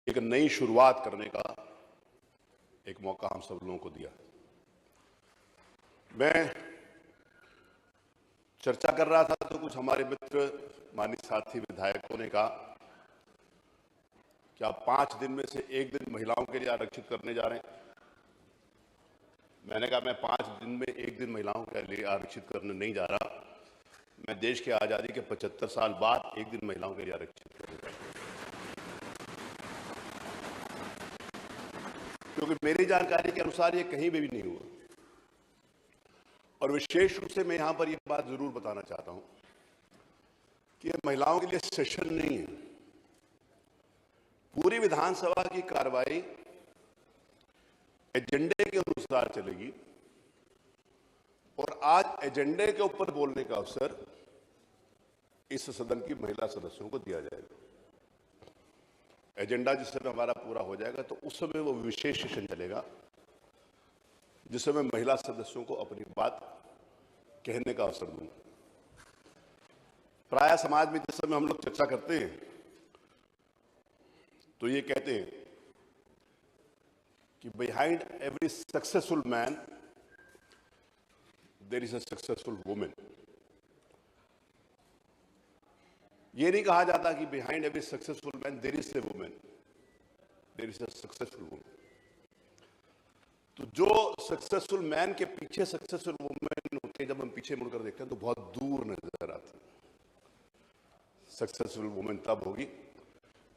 एक नई शुरुआत करने का एक मौका हम सब लोगों को दिया। मैं चर्चा कर रहा था तो कुछ हमारे मित्र माननीय साथी विधायकों ने कहा कि आप 5 दिन में से 1 दिन महिलाओं के लिए आरक्षित करने जा रहे हैं। मैंने कहा मैं 5 दिन में 1 दिन महिलाओं के लिए आरक्षित करने नहीं जा रहा। मैं देश की आजादी के 75 साल बाद 1 दिन महिलाओं के लिए आरक्षित करने जा रहा हूं, क्योंकि मेरी जानकारी के अनुसार ये कहीं भी नहीं हुआ। और विशेष रूप से मैं यहां पर यह बात जरूर बताना चाहता हूं कि ये महिलाओं के लिए सेशन नहीं है। पूरी विधानसभा की कार्रवाई एजेंडे के अनुसार चलेगी और आज एजेंडे के ऊपर बोलने का अवसर इस सदन की महिला सदस्यों को दिया जाएगा। एजेंडा जिस समय हमारा पूरा हो जाएगा तो उस समय वो विशेष सेशन चलेगा जिस समय महिला सदस्यों को अपनी बात कहने का अवसर दूंगा। प्राय समाज में जिस समय हम लोग चर्चा करते हैं तो ये कहते हैं कि behind every successful man there is a successful women. ये नहीं कहा जाता कि behind every successful man there is a women, there is a successful women. तो जो सक्सेसफुल मैन के पीछे सक्सेसफुल वुमेन होते हैं, जब हम पीछे मुड़कर देखते हैं तो बहुत दूर नजर आती है। सक्सेसफुल वुमेन तब होगी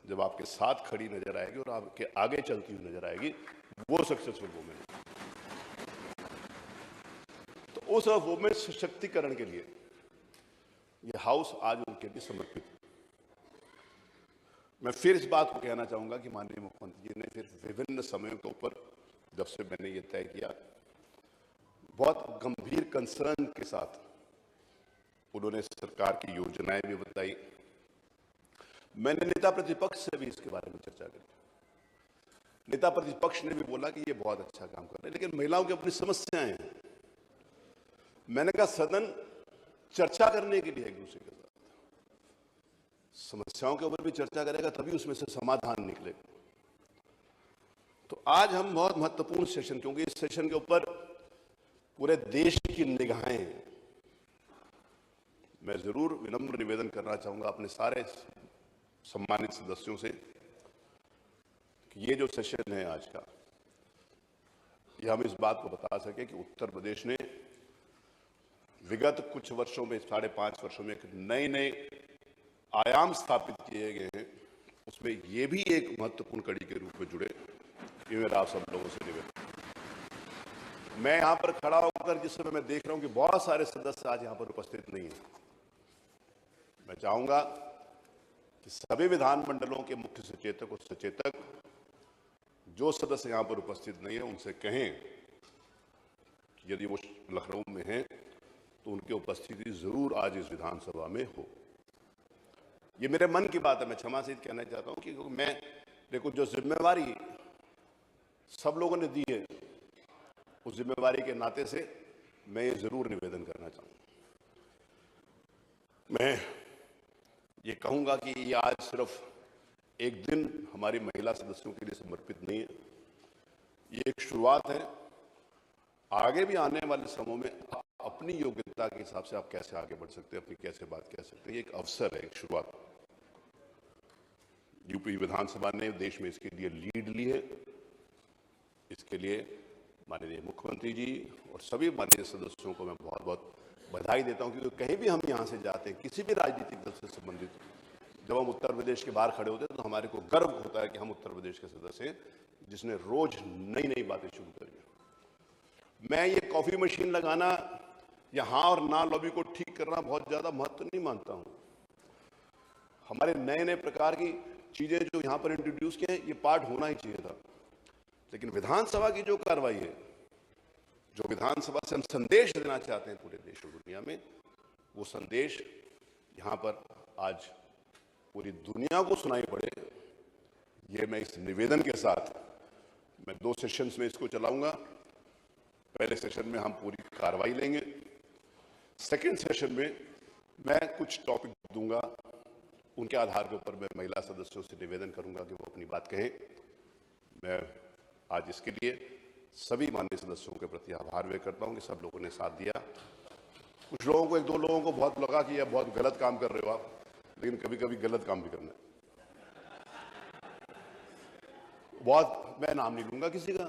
जब आपके साथ खड़ी नजर आएगी और आपके आगे चलती हुई नजर आएगी, वो सक्सेसफुल वुमेन। तो उस वुमेन सशक्तिकरण के लिए ये हाउस आज उनके लिए समर्पित है। मैं फिर इस बात को कहना चाहूंगा कि माननीय मुख्यमंत्री जी ने फिर विभिन्न समयों के ऊपर जब से मैंने ये तय किया, बहुत गंभीर कंसर्न के साथ उन्होंने सरकार की योजनाएं भी बताई। मैंने नेता प्रतिपक्ष से भी इसके बारे में चर्चा करी। नेता प्रतिपक्ष ने भी बोला कि ये बहुत अच्छा काम कर रहे हैं, लेकिन महिलाओं की अपनी समस्याएं हैं। मैंने कहा सदन चर्चा करने के लिए एक दूसरे के साथ समस्याओं के ऊपर भी चर्चा करेगा, तभी उसमें से समाधान निकलेगा। तो आज हम बहुत महत्वपूर्ण सेशन, क्योंकि इस सेशन के ऊपर पूरे देश की निगाहें हैं, मैं जरूर विनम्र निवेदन करना चाहूंगा अपने सारे सम्मानित सदस्यों से कि ये जो सेशन है आज का, ये हम इस बात को बता सके कि उत्तर प्रदेश ने विगत कुछ वर्षों में, 5.5 वर्षों में नए नए आयाम स्थापित किए गए हैं। उसमें ये भी एक महत्वपूर्ण कड़ी के रूप में जुड़े, ये मेरा आप सब लोगों से निवेदन। मैं यहां पर खड़ा होकर जिस समय मैं देख रहा हूं कि बहुत सारे सदस्य आज यहां पर उपस्थित नहीं है, मैं चाहूंगा कि सभी विधानमंडलों के मुख्य सचेतक और सचेतक जो सदस्य यहां पर उपस्थित नहीं है उनसे कहें कि यदि वो लखनऊ में हैं तो उनकी उपस्थिति जरूर आज इस विधानसभा में हो। ये मेरे मन की बात है, मैं क्षमा से कहना चाहता हूं कि मैं देखो जो जिम्मेवारी सब लोगों ने दी है, उस जिम्मेवारी के नाते से मैं ये जरूर निवेदन करना चाहूंगा। मैं ये कहूंगा कि ये आज सिर्फ एक दिन हमारी महिला सदस्यों के लिए समर्पित नहीं है, ये एक शुरुआत है। आगे भी आने वाले समयों में अपनी योग्यता के हिसाब से आप कैसे आगे बढ़ सकते हैं, अपनी कैसे बात कह सकते हैं, ये एक अवसर है, एक शुरुआत। यूपी विधानसभा ने देश में इसके लिए लीड ली है। इसके लिए माननीय मुख्यमंत्री जी और सभी माननीय सदस्यों को मैं बहुत बहुत बधाई देता हूं, क्योंकि कहीं भी हम यहां से जाते हैं, किसी भी राजनीतिक दल से संबंधित, जब हम उत्तर प्रदेश के बाहर खड़े होते हैं तो हमारे को गर्व होता है कि हम उत्तर प्रदेश के सदस्य हैं जिसने रोज नई नई बातें शुरू करी। मैं ये कॉफी मशीन लगाना या हाँ और ना लॉबी को ठीक करना बहुत ज्यादा महत्व नहीं मानता हूं। हमारे नए नए प्रकार की चीजें जो यहां पर इंट्रोड्यूस किए हैं, ये पार्ट होना ही चाहिए था। लेकिन विधानसभा की जो कार्रवाई है, जो विधानसभा से हम संदेश देना चाहते हैं पूरे देश और दुनिया में, वो संदेश यहां पर आज पूरी दुनिया को सुनाई पड़े, ये मैं इस निवेदन के साथ मैं 2 सेशंस में इसको चलाऊंगा। पहले सेशन में हम पूरी कार्रवाई लेंगे, सेकेंड सेशन में मैं कुछ टॉपिक दूंगा उनके आधार के ऊपर मैं महिला सदस्यों से निवेदन करूंगा कि वो अपनी बात कहें। मैं आज इसके लिए सभी माननीय सदस्यों के प्रति आभार व्यक्त करता हूं कि सब लोगों ने साथ दिया। कुछ लोगों को, एक दो लोगों को बहुत लगा कि यह बहुत गलत काम कर रहे हो आप, लेकिन कभी कभी गलत काम भी करना है। बहुत, मैं नाम नहीं लूंगा किसी का,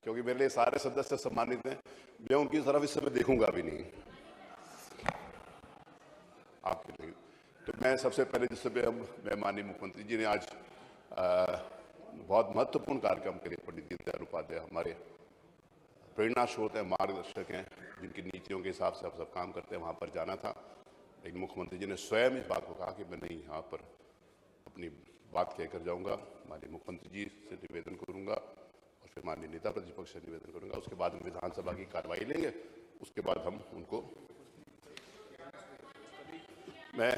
क्योंकि मेरे लिए सारे सदस्य सम्मानित हैं। मैं उनकी तरफ इस समय देखूंगा भी नहीं आपके लिए। तो मैं सबसे पहले, जिससे मैं माननीय मुख्यमंत्री जी ने आज बहुत महत्वपूर्ण कार्यक्रम के लिए पंडित दीनदयाल उपाध्याय हमारे प्रेरणा स्रोत हैं, मार्गदर्शक हैं, जिनकी नीतियों के हिसाब से आप सब काम करते हैं, वहाँ पर जाना था। लेकिन मुख्यमंत्री जी ने स्वयं इस बात को कहा कि मैं नहीं, यहाँ पर अपनी बात कहकर जाऊँगा। माननीय मुख्यमंत्री जी से निवेदन करूँगा और फिर माननीय नेता प्रतिपक्ष से निवेदन करूँगा। उसके बाद हम विधानसभा की कार्रवाई लेंगे। उसके बाद हम उनको मैं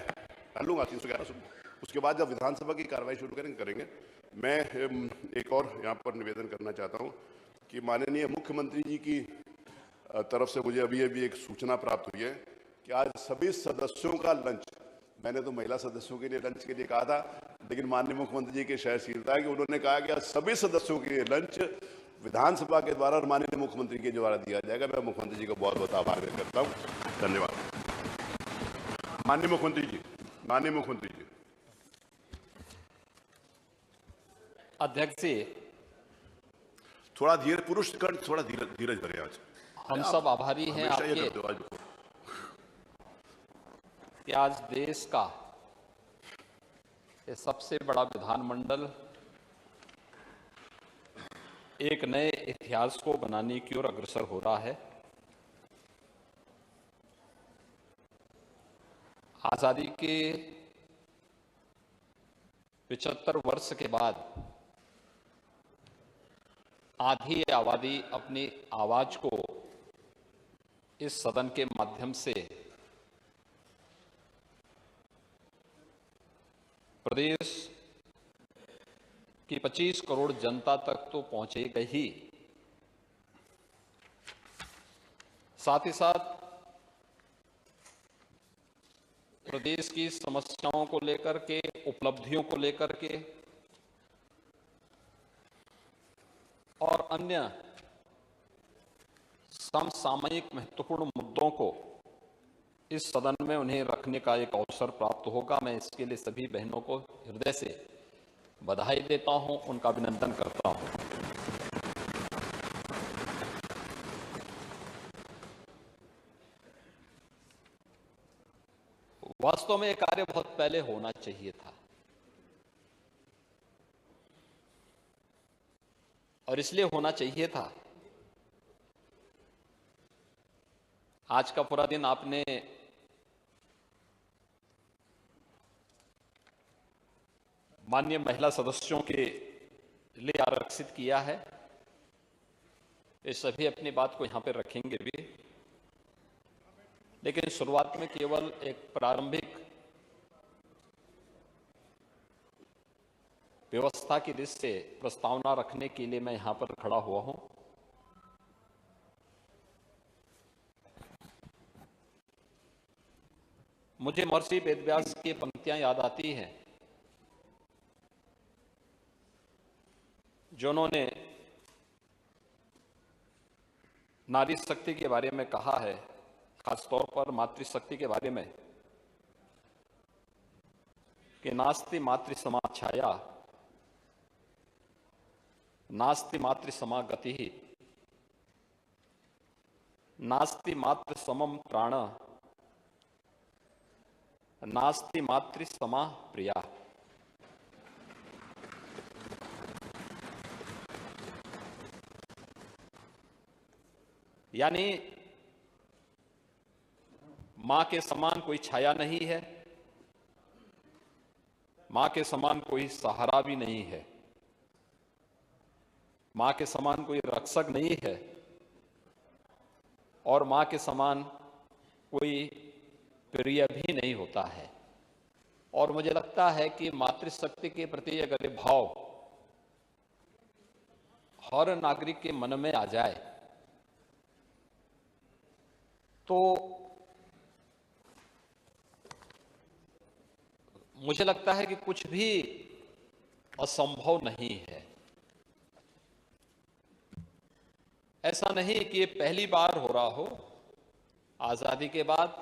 कर लूँगा 311। उसके बाद जब विधानसभा की कार्रवाई शुरू करेंगे। मैं एक और यहाँ पर निवेदन करना चाहता हूँ कि माननीय मुख्यमंत्री जी की तरफ से मुझे अभी एक सूचना प्राप्त हुई है कि आज सभी सदस्यों का लंच, मैंने तो महिला सदस्यों के लिए लंच के लिए कहा था, लेकिन माननीय मुख्यमंत्री जी की सहनशीलता है कि उन्होंने कहा कि आज सभी सदस्यों के लिए लंच विधानसभा के द्वारा और माननीय मुख्यमंत्री के द्वारा दिया जाएगा। मैं मुख्यमंत्री जी को बहुत बहुत आभार व्यक्त करता हूँ। धन्यवाद। माननीय मुख्यमंत्री जी, माननीय मुख्यमंत्री जी। अध्यक्ष जी, थोड़ा धीरे, पुरुष कण थोड़ा धीरज भरे। आज हम सब आभारी हैं आपके कि आज देश का ये सबसे बड़ा विधानमंडल एक नए इतिहास को बनाने की ओर अग्रसर हो रहा है। आजादी के 75 वर्ष के बाद आधी आबादी अपनी आवाज को इस सदन के माध्यम से प्रदेश की 25 करोड़ जनता तक तो पहुंचेगा ही, साथ ही साथ प्रदेश की समस्याओं को लेकर के, उपलब्धियों को लेकर के और अन्य समसामयिक महत्वपूर्ण मुद्दों को इस सदन में उन्हें रखने का एक अवसर प्राप्त होगा। मैं इसके लिए सभी बहनों को हृदय से बधाई देता हूं, उनका अभिनंदन करता हूं। वास्तव में यह कार्य बहुत पहले होना चाहिए था और इसलिए होना चाहिए था, आज का पूरा दिन आपने माननीय महिला सदस्यों के लिए आरक्षित किया है। ये सभी अपनी बात को यहां पर रखेंगे भी, लेकिन शुरुआत में केवल एक प्रारंभिक व्यवस्था की दृष्टि से प्रस्तावना रखने के लिए मैं यहां पर खड़ा हुआ हूं। मुझे महर्षि वेदव्यास की पंक्तियां याद आती हैं, जो उन्होंने नारी शक्ति के बारे में कहा है, खासतौर पर मातृशक्ति के बारे में, कि नास्ति मातृ समा छाया, नास्ति मातृ समा गति, नास्ति मातृ समम प्राण, नास्ति मातृ समा प्रिया। यानी मां के समान कोई छाया नहीं है, मां के समान कोई सहारा भी नहीं है, मां के समान कोई रक्षक नहीं है और मां के समान कोई प्रिय भी नहीं होता है। और मुझे लगता है कि मातृशक्ति के प्रति अगर ये भाव हर नागरिक के मन में आ जाए तो मुझे लगता है कि कुछ भी असंभव नहीं है। ऐसा नहीं कि ये पहली बार हो रहा हो। आजादी के बाद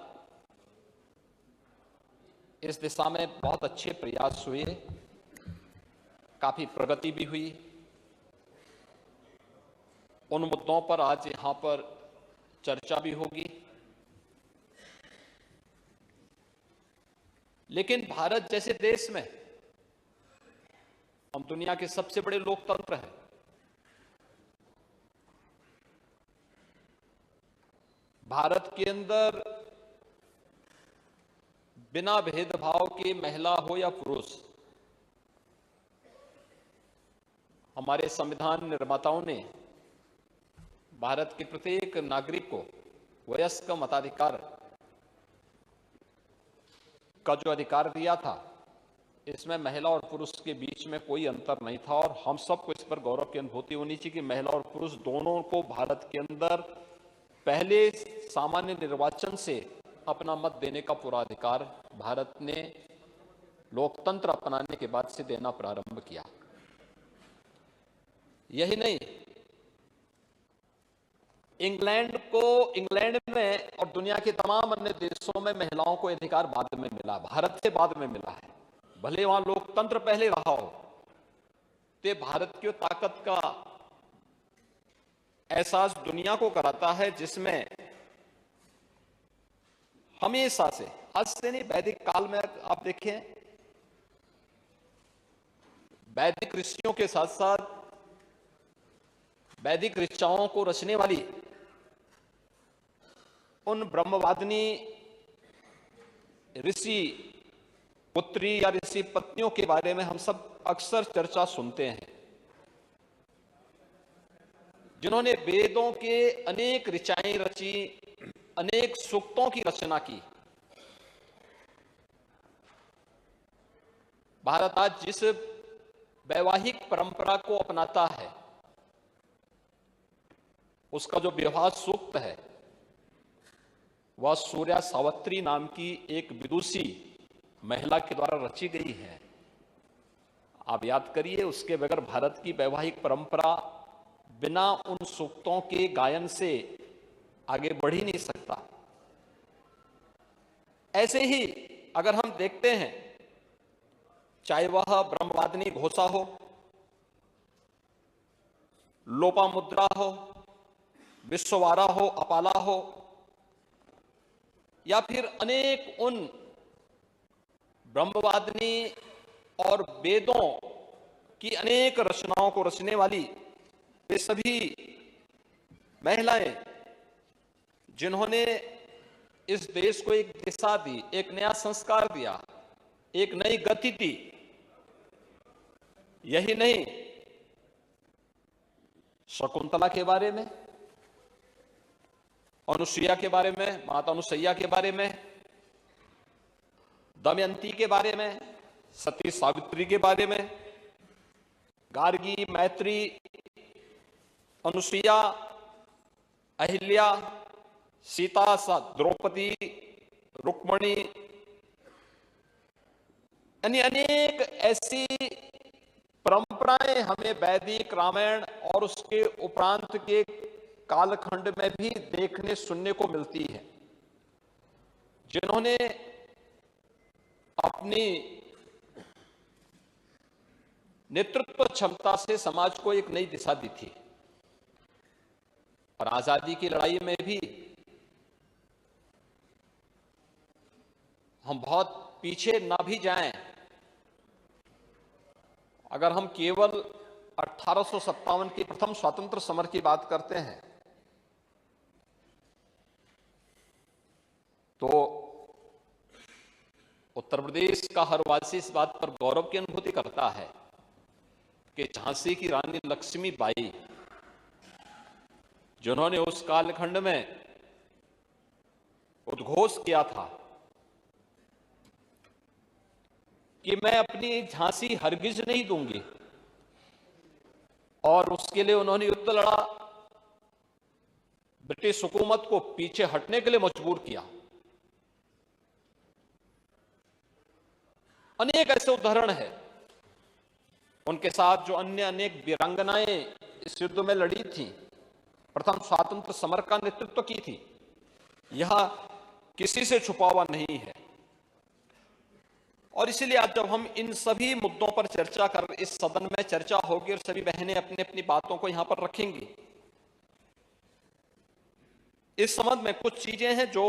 इस दिशा में बहुत अच्छे प्रयास हुए, काफी प्रगति भी हुई। उन मुद्दों पर आज यहां पर चर्चा भी होगी। लेकिन भारत जैसे देश में, हम दुनिया के सबसे बड़े लोकतंत्र हैं, भारत के अंदर बिना भेदभाव के महिला हो या पुरुष, हमारे संविधान निर्माताओं ने भारत के प्रत्येक नागरिक को वयस्क मताधिकार का जो अधिकार दिया था, इसमें महिला और पुरुष के बीच में कोई अंतर नहीं था। और हम सबको इस पर गौरव की अनुभूति होनी चाहिए कि महिला और पुरुष दोनों को भारत के अंदर पहले सामान्य निर्वाचन से अपना मत देने का पूरा अधिकार भारत ने लोकतंत्र अपनाने के बाद से देना प्रारंभ किया। यही नहीं, इंग्लैंड में और दुनिया के तमाम अन्य देशों में महिलाओं को अधिकार बाद में मिला, भारत से बाद में मिला है। भले वहां लोकतंत्र पहले रहा हो, तो भारत की ताकत का एहसास दुनिया को कराता है, जिसमें हमेशा से, आज से नहीं, वैदिक काल में आप देखें, वैदिक ऋषियों के साथ साथ वैदिक ऋचाओं को रचने वाली उन ब्रह्मवादिनी ऋषि पुत्री या ऋषि पत्नियों के बारे में हम सब अक्सर चर्चा सुनते हैं, जिन्होंने वेदों के अनेक ऋचाएं रची, अनेक सूक्तों की रचना की। भारत आज जिस वैवाहिक परंपरा को अपनाता है, उसका जो विवाह सूक्त है, वह सूर्या सावित्री नाम की एक विदुषी महिला के द्वारा रची गई है। आप याद करिए, उसके बगैर भारत की वैवाहिक परंपरा बिना उन सूक्तों के गायन से आगे बढ़ ही नहीं सकता। ऐसे ही अगर हम देखते हैं, चाहे वह ब्रह्मवादिनी घोषा हो, लोपामुद्रा हो, विश्ववारा हो, अपाला हो, या फिर अनेक उन ब्रह्मवादिनी और वेदों की अनेक रचनाओं को रचने वाली ये सभी महिलाएं, जिन्होंने इस देश को एक दिशा दी, एक नया संस्कार दिया, एक नई गति दी। यही नहीं, शकुंतला के बारे में, अनुसुईया के बारे में, माता अनुसुईया के बारे में, दमयंती के बारे में, सती सावित्री के बारे में, गार्गी, मैत्री, अनुसुईया, अहिल्या, सीता, द्रौपदी, रुक्मणी, यानी अनेक ऐसी परंपराएं हमें वैदिक रामायण और उसके उपरांत के कालखंड में भी देखने सुनने को मिलती है, जिन्होंने अपनी नेतृत्व क्षमता से समाज को एक नई दिशा दी थी। और आजादी की लड़ाई में भी हम बहुत पीछे ना भी जाएं, अगर हम केवल 1857 के प्रथम स्वतंत्र समर की बात करते हैं, तो उत्तर प्रदेश का हर वासी इस बात पर गौरव की अनुभूति करता है कि झांसी की रानी लक्ष्मीबाई, जिन्होंने उस कालखंड में उद्घोष किया था कि मैं अपनी झांसी हरगिज नहीं दूंगी, और उसके लिए उन्होंने युद्ध लड़ा, ब्रिटिश हुकूमत को पीछे हटने के लिए मजबूर किया। अनेक ऐसे उदाहरण हैं। उनके साथ जो अन्य अनेक वीरांगनाएं इस युद्ध में लड़ी थी, प्रथम स्वातंत्र समर का नेतृत्व की थी, यह किसी से छुपा हुआ नहीं है। और इसलिए आज जब हम इन सभी मुद्दों पर चर्चा कर, इस सदन में चर्चा होगी और सभी बहनें अपनी अपनी बातों को यहां पर रखेंगी, इस संबंध में कुछ चीजें हैं जो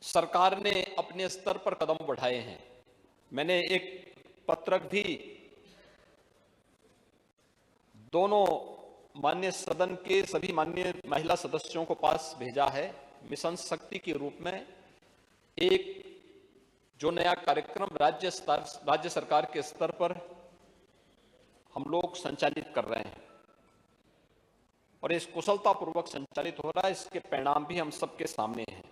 सरकार ने अपने स्तर पर कदम बढ़ाए हैं। मैंने एक पत्रक भी दोनों माननीय सदन के सभी माननीय महिला सदस्यों को पास भेजा है। मिशन शक्ति के रूप में एक जो नया कार्यक्रम राज्य सरकार के स्तर पर हम लोग संचालित कर रहे हैं और इस कुशलतापूर्वक संचालित हो रहा है, इसके परिणाम भी हम सबके सामने हैं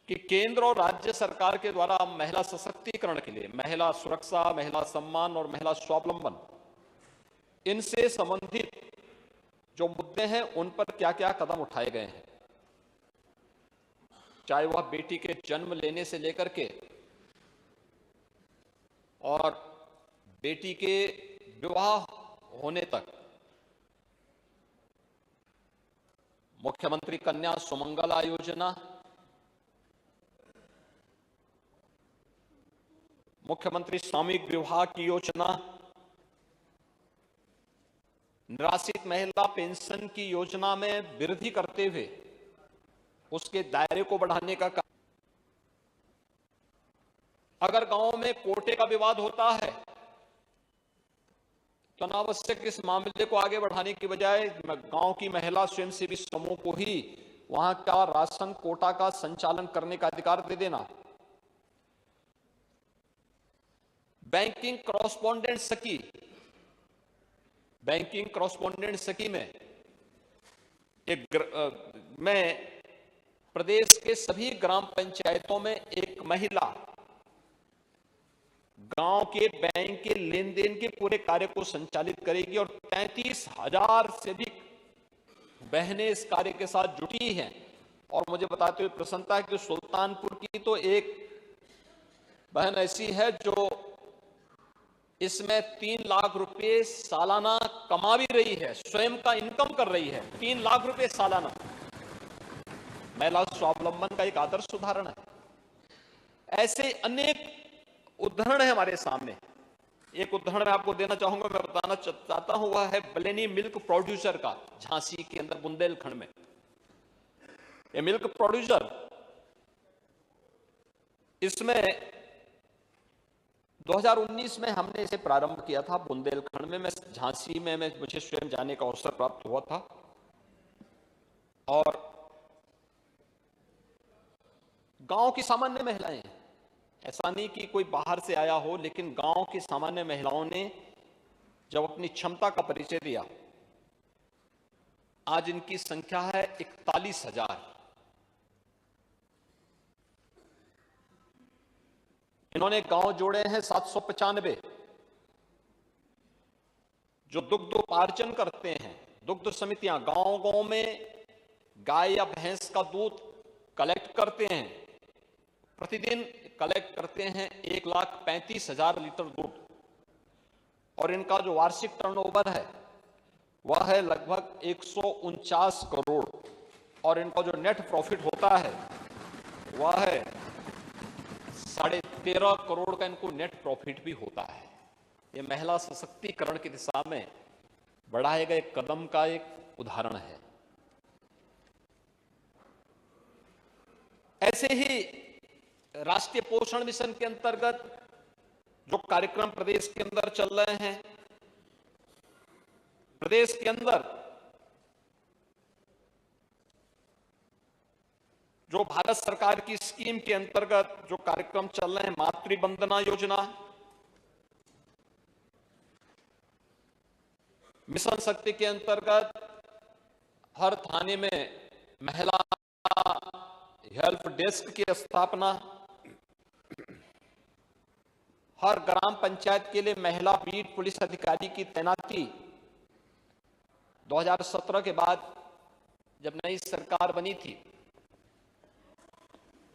कि केंद्र और राज्य सरकार के द्वारा महिला सशक्तिकरण के लिए, महिला सुरक्षा, महिला सम्मान और महिला स्वावलंबन, इनसे संबंधित जो मुद्दे हैं उन पर क्या क्या कदम उठाए गए हैं, चाहे वह बेटी के जन्म लेने से लेकर के और बेटी के विवाह होने तक, मुख्यमंत्री कन्या सुमंगला योजना, मुख्यमंत्री सामूहिक विवाह की योजना, निराश्रित महिला पेंशन की योजना में वृद्धि करते हुए उसके दायरे को बढ़ाने का काम। अगर गांव में कोटे का विवाद होता है तो अनावश्यक इस मामले को आगे बढ़ाने की बजाय गांव की महिला स्वयंसेवी समूह को ही वहां का राशन कोटा का संचालन करने का अधिकार दे देना। बैंकिंग कॉरेस्पॉन्डेंट सखी, बैंकिंग कॉरेस्पॉन्डेंट सखी में मैं प्रदेश के सभी ग्राम पंचायतों में एक महिला गांव के बैंक के लेन देन के पूरे कार्य को संचालित करेगी और 33,000 से अधिक बहनें इस कार्य के साथ जुटी हैं। और मुझे बताते हुए प्रसन्नता है कि सुल्तानपुर की तो एक बहन ऐसी है जो इसमें 3 लाख रुपए सालाना कमा भी रही है, स्वयं का इनकम कर रही है, 3 लाख रुपए सालाना। महिला स्वावलंबन का एक आदर्श उदाहरण है। ऐसे अनेक उदाहरण है हमारे सामने। एक उदाहरण मैं आपको देना चाहूंगा, मैं बताना चाहता हूं, वह है बलेनी मिल्क प्रोड्यूसर का, झांसी के अंदर बुंदेलखंड में। ये मिल्क प्रोड्यूसर, इसमें 2019 में हमने इसे प्रारंभ किया था बुंदेलखंड में। मैं झांसी में मुझे स्वयं जाने का अवसर प्राप्त हुआ था और गांव की सामान्य महिलाएं, ऐसा नहीं कि कोई बाहर से आया हो, लेकिन गांव की सामान्य महिलाओं ने जब अपनी क्षमता का परिचय दिया, आज इनकी संख्या है 41,000। इन्होंने गांव जोड़े हैं 795 जो दुग्धोपार्जन करते हैं। दुग्ध समितियां गांव-गांव में गाय या भैंस का दूध कलेक्ट करते हैं, प्रतिदिन कलेक्ट करते हैं 1,35,000 लीटर दूध, और इनका जो वार्षिक टर्नओवर है वह है लगभग 149 करोड़, और इनका जो नेट प्रॉफिट होता है वह है 13.5 करोड़ का इनको नेट प्रॉफिट भी होता है। यह महिला सशक्तिकरण की दिशा में बढ़ाए गए कदम का एक उदाहरण है। ऐसे ही राष्ट्रीय पोषण मिशन के अंतर्गत जो कार्यक्रम प्रदेश के अंदर चल रहे हैं, प्रदेश के अंदर जो भारत सरकार की स्कीम के अंतर्गत जो कार्यक्रम चल रहे हैं, मातृ वंदना योजना, मिशन शक्ति के अंतर्गत हर थाने में महिला हेल्प डेस्क की स्थापना, हर ग्राम पंचायत के लिए महिला बीट पुलिस अधिकारी की तैनाती। 2017 के बाद जब नई सरकार बनी थी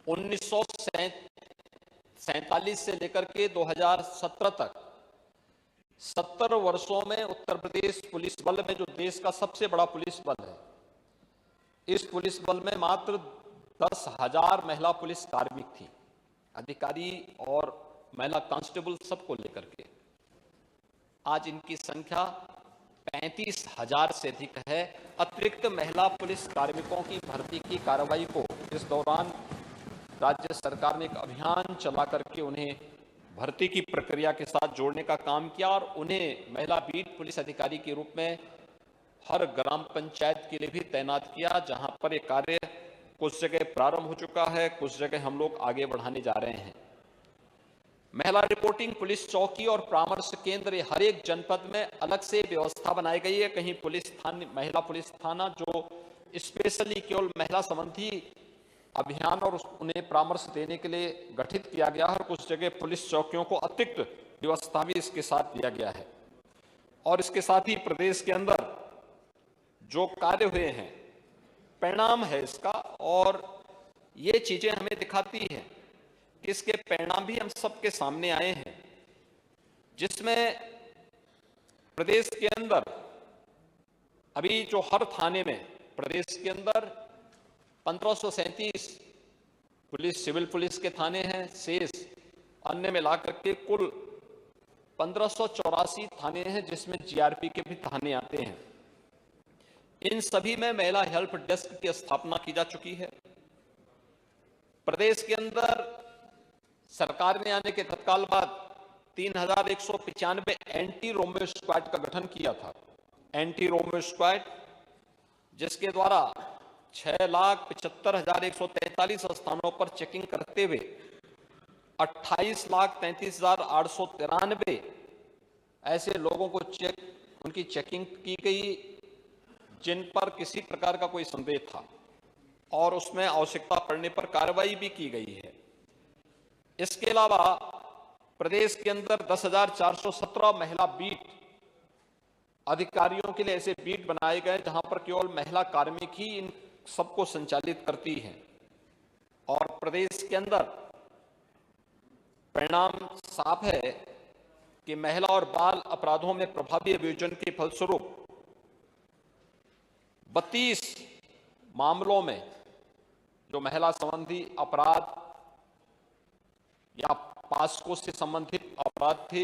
1947 से लेकर के 2017 तक 70 वर्षों में उत्तर प्रदेश पुलिस बल में, जो देश का सबसे बड़ा पुलिस बल है, इस पुलिस बल में मात्र 10,000 महिला पुलिस कार्मिक थी, अधिकारी और महिला कांस्टेबल सबको लेकर के। आज इनकी संख्या 35,000 से अधिक है। अतिरिक्त महिला पुलिस कार्मिकों की भर्ती की कार्रवाई को इस दौरान राज्य सरकार ने एक अभियान चला करके उन्हें भर्ती की प्रक्रिया के साथ जोड़ने का काम किया और उन्हें महिला बीट पुलिस अधिकारी के रूप में हर ग्राम पंचायत के लिए भी तैनात किया, जहां पर ये कार्य कुछ जगह प्रारंभ हो चुका है, कुछ जगह हम लोग आगे बढ़ाने जा रहे हैं। महिला रिपोर्टिंग पुलिस चौकी और परामर्श केंद्र, हर एक जनपद में अलग से व्यवस्था बनाई गई है। कहीं पुलिस थाना, महिला पुलिस थाना जो स्पेशली केवल महिला संबंधी अभियान और उन्हें परामर्श देने के लिए गठित किया गया है, और कुछ जगह पुलिस चौकियों को अतिरिक्त व्यवस्था भी इसके साथ दिया गया है। और इसके साथ ही प्रदेश के अंदर जो कार्य हुए हैं, परिणाम है इसका, और ये चीजें हमें दिखाती हैं कि इसके परिणाम भी हम सबके सामने आए हैं, जिसमें प्रदेश के अंदर अभी जो हर थाने में प्रदेश के अंदर 1537 पुलिस सिविल पुलिस के थाने हैं, शेष अन्य मिला करके कुल 1584 थाने हैं, जिसमें जीआरपी के भी थाने आते हैं। इन सभी में महिला हेल्प डेस्क की स्थापना की जा चुकी है। प्रदेश के अंदर सरकार में आने के तत्काल बाद 3195 एंटी रोमियो स्क्वाड का गठन किया था। एंटी रोमियो स्क्वाड जिसके द्वारा 6,75,143 स्थानों पर चेकिंग करते हुए 28,33,893 ऐसे लोगों को उनकी चेकिंग की गई जिन पर किसी प्रकार का कोई संदेह था, और उसमें आवश्यकता पड़ने पर कार्रवाई भी की गई है। इसके अलावा प्रदेश के अंदर 10,417 महिला बीट अधिकारियों के लिए ऐसे बीट बनाए गए जहां पर केवल महिला कार्मिक ही इन सबको संचालित करती हैं। और प्रदेश के अंदर परिणाम साफ है कि महिला और बाल अपराधों में प्रभावी अभियोजन के फलस्वरूप 32 मामलों में जो महिला संबंधी अपराध या पास्को से संबंधित अपराध थे,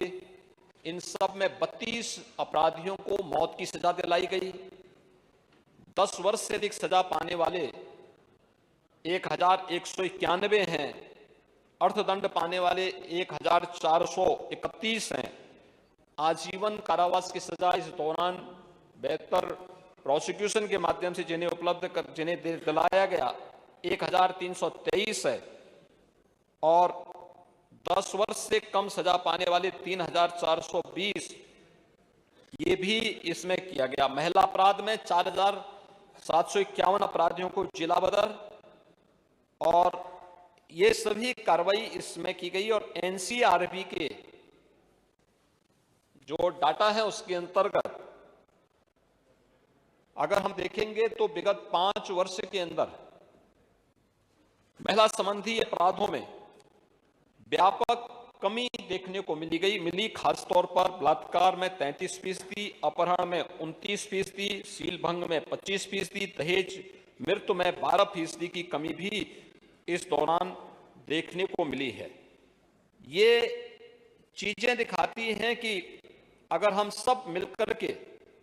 इन सब में 32 अपराधियों को मौत की सजा दिलाई गई। 10 वर्ष से अधिक सजा पाने वाले 1,191 हैं, अर्थदंड पाने वाले 1,431 हैं। आजीवन कारावास की सजा इस दौरान बेहतर प्रोसिक्यूशन के माध्यम से जिन्हें दिलाया गया 1,323 है, और 10 वर्ष से कम सजा पाने वाले 3,420 ये भी इसमें किया गया। महिला अपराध में 4,751 अपराधियों को जिला बदर, और ये सभी कार्रवाई इसमें की गई। और एनसीआरबी के जो डाटा है उसके अंतर्गत अगर हम देखेंगे तो विगत 5 वर्ष के अंदर महिला संबंधी अपराधों में व्यापक कमी देखने को मिली। खासतौर पर बलात्कार में 33%, अपहरण में 29%, सीलभंग में 25%, दहेज मृत्यु में 12% की कमी भी इस दौरान देखने को मिली है। ये चीजें दिखाती हैं कि अगर हम सब मिलकर के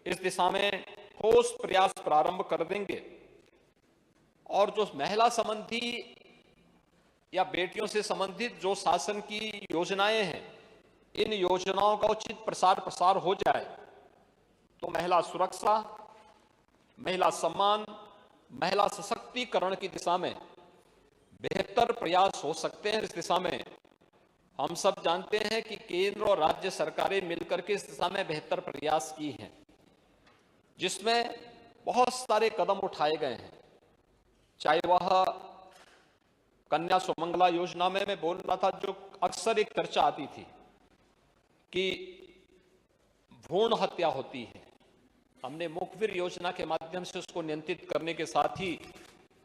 इस दिशा में ठोस प्रयास प्रारंभ कर देंगे, और जो महिला संबंधी या बेटियों से संबंधित जो शासन की योजनाएं हैं, इन योजनाओं का उचित प्रसार हो जाए तो महिला सुरक्षा, महिला सम्मान, महिला सशक्तिकरण की दिशा में बेहतर प्रयास हो सकते हैं। इस दिशा में हम सब जानते हैं कि केंद्र और राज्य सरकारें मिलकर के इस दिशा में बेहतर प्रयास की हैं, जिसमें बहुत सारे कदम उठाए गए हैं। चाहे वह कन्या सुमंगला योजना में मैं बोल रहा था, जो अक्सर एक चर्चा आती थी कि भ्रूण हत्या होती है, हमने मुखबिर योजना के माध्यम से उसको नियंत्रित करने के साथ ही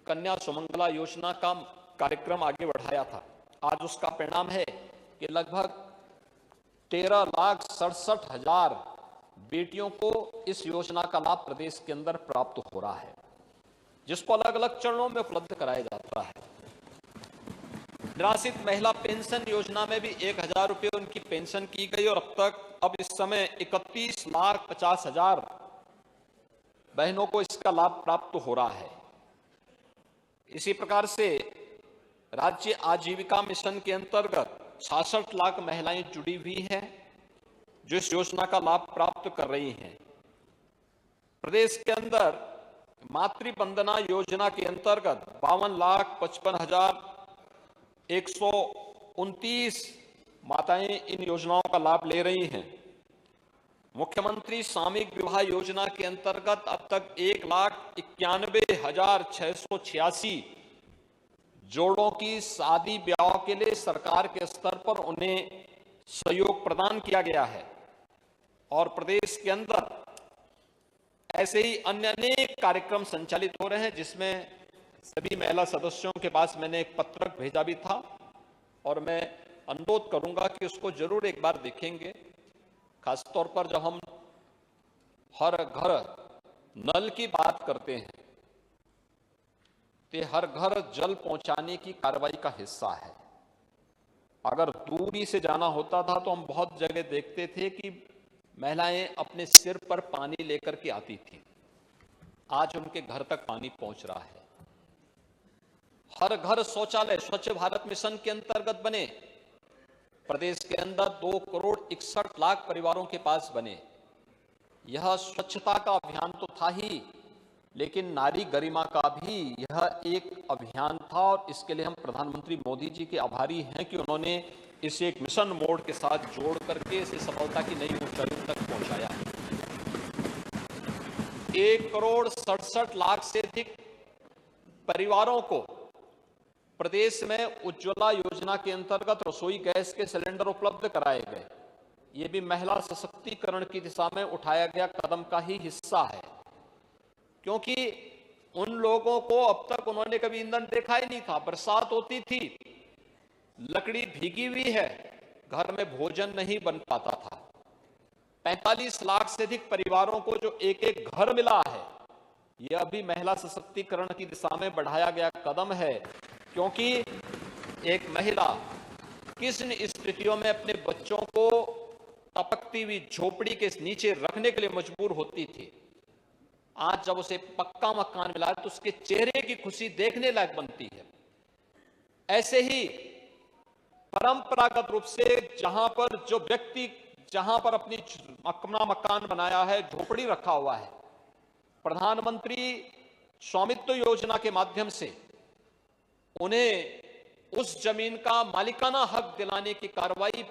कन्या सुमंगला योजना का कार्यक्रम आगे बढ़ाया था। आज उसका परिणाम है कि लगभग 13,67,000 बेटियों को इस योजना का लाभ प्रदेश के अंदर प्राप्त हो रहा है, जिसको अलग अलग चरणों में उपलब्ध कराया जाता है। निराश्रित महिला पेंशन योजना में भी 1,000 रुपये उनकी पेंशन की गई और अब इस समय 31,50,000 बहनों को इसका लाभ प्राप्त हो रहा है। इसी प्रकार से राज्य आजीविका मिशन के अंतर्गत 66 लाख महिलाएं जुड़ी हुई हैं जो इस योजना का लाभ प्राप्त कर रही हैं। प्रदेश के अंदर मातृ वंदना योजना के अंतर्गत 52,55,129 माताएं इन योजनाओं का लाभ ले रही हैं। मुख्यमंत्री सामूहिक विवाह योजना के अंतर्गत अब तक 1,91,686 जोड़ों की शादी ब्याह के लिए सरकार के स्तर पर उन्हें सहयोग प्रदान किया गया है और प्रदेश के अंदर ऐसे ही अन्य अनेक कार्यक्रम संचालित हो रहे हैं, जिसमें सभी महिला सदस्यों के पास मैंने एक पत्रक भेजा भी था और मैं अनुरोध करूंगा कि उसको जरूर एक बार देखेंगे। खासतौर पर जब हम हर घर नल की बात करते हैं तो हर घर जल पहुंचाने की कार्रवाई का हिस्सा है। अगर दूरी से जाना होता था तो हम बहुत जगह देखते थे कि महिलाएं अपने सिर पर पानी लेकर के आती थी। आज उनके घर तक पानी पहुंच रहा है। हर घर शौचालय स्वच्छ भारत मिशन के अंतर्गत बने। प्रदेश के अंदर 2,61,00,000 परिवारों के पास बने। यह स्वच्छता का अभियान तो था ही, लेकिन नारी गरिमा का भी यह एक अभियान था और इसके लिए हम प्रधानमंत्री मोदी जी के आभारी हैं कि उन्होंने इसे एक मिशन मोड के साथ जोड़ करके इसे सफलता की नई ऊंचाइयों तक पहुंचाया। 1,67,00,000 से अधिक परिवारों को प्रदेश में उज्ज्वला योजना के अंतर्गत रसोई गैस के सिलेंडर उपलब्ध कराए गए। ये भी महिला सशक्तिकरण की दिशा में उठाया गया कदम का ही हिस्सा है, क्योंकि उन लोगों को अब तक उन्होंने कभी ईंधन देखा ही नहीं था। बरसात होती थी, लकड़ी भीगी हुई है, घर में भोजन नहीं बन पाता था। 45 लाख से अधिक परिवारों को जो एक एक घर मिला है, यह भी महिला सशक्तिकरण की दिशा में बढ़ाया गया कदम है, क्योंकि एक महिला किस स्थितियों में अपने बच्चों को टपकती हुई झोपड़ी के नीचे रखने के लिए मजबूर होती थी, आज जब उसे पक्का मकान मिला है तो उसके चेहरे की खुशी देखने लायक बनती है। ऐसे ही परंपरागत रूप से जहां पर अपनी अपना मकान बनाया है, झोपड़ी रखा हुआ है, प्रधानमंत्री स्वामित्व योजना के माध्यम से उन्हें उस जमीन का मालिकाना हक दिलाने की कार्रवाई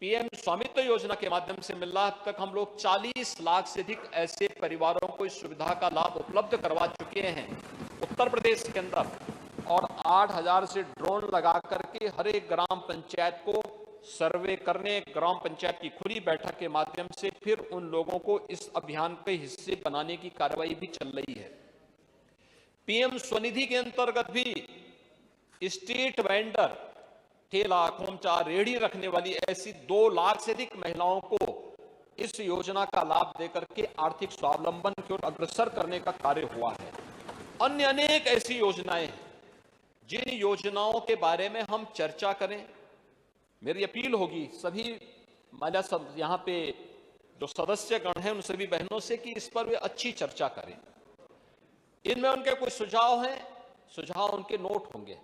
पीएम स्वामित्व योजना के माध्यम से मिल रहा है। अब तक हम लोग 40 लाख से अधिक ऐसे परिवारों को इस सुविधा का लाभ उपलब्ध करवा चुके हैं उत्तर प्रदेश के अंदर, और 8,000 से ड्रोन लगा करके हर एक ग्राम पंचायत को सर्वे करने, ग्राम पंचायत की खुली बैठक के माध्यम से फिर उन लोगों को इस अभियान के हिस्से बनाने की कार्रवाई भी चल रही है। पीएम स्वनिधि के अंतर्गत भी स्ट्रीट वेंडर, ठेला, खोमचा, रेहड़ी रखने वाली ऐसी 2 लाख से अधिक महिलाओं को इस योजना का लाभ देकर के आर्थिक स्वावलंबन की ओर अग्रसर करने का कार्य हुआ है। अन्य अनेक ऐसी योजनाएं हैं जिन योजनाओं के बारे में हम चर्चा करें। मेरी अपील होगी सभी महिला यहाँ पे जो सदस्यगण हैं उन सभी बहनों से कि इस पर वे अच्छी चर्चा करें। इनमें उनके कुछ सुझाव हैं, सुझाव उनके नोट होंगे,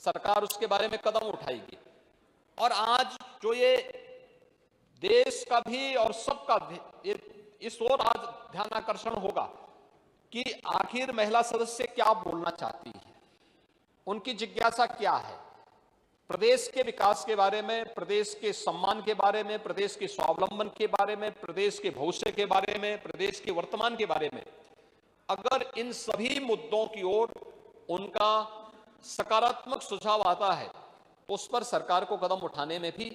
सरकार उसके बारे में कदम उठाएगी। और आज जो ये देश का भी और सबका भी इस ओर आज ध्यान आकर्षण होगा कि आखिर महिला सदस्य क्या बोलना चाहती है, उनकी जिज्ञासा क्या है, प्रदेश के विकास के बारे में, प्रदेश के सम्मान के बारे में, प्रदेश के स्वावलंबन के बारे में, प्रदेश के भविष्य के बारे में, प्रदेश के वर्तमान के बारे में। अगर इन सभी मुद्दों की ओर उनका सकारात्मक सुझाव आता है तो उस पर सरकार को कदम उठाने में भी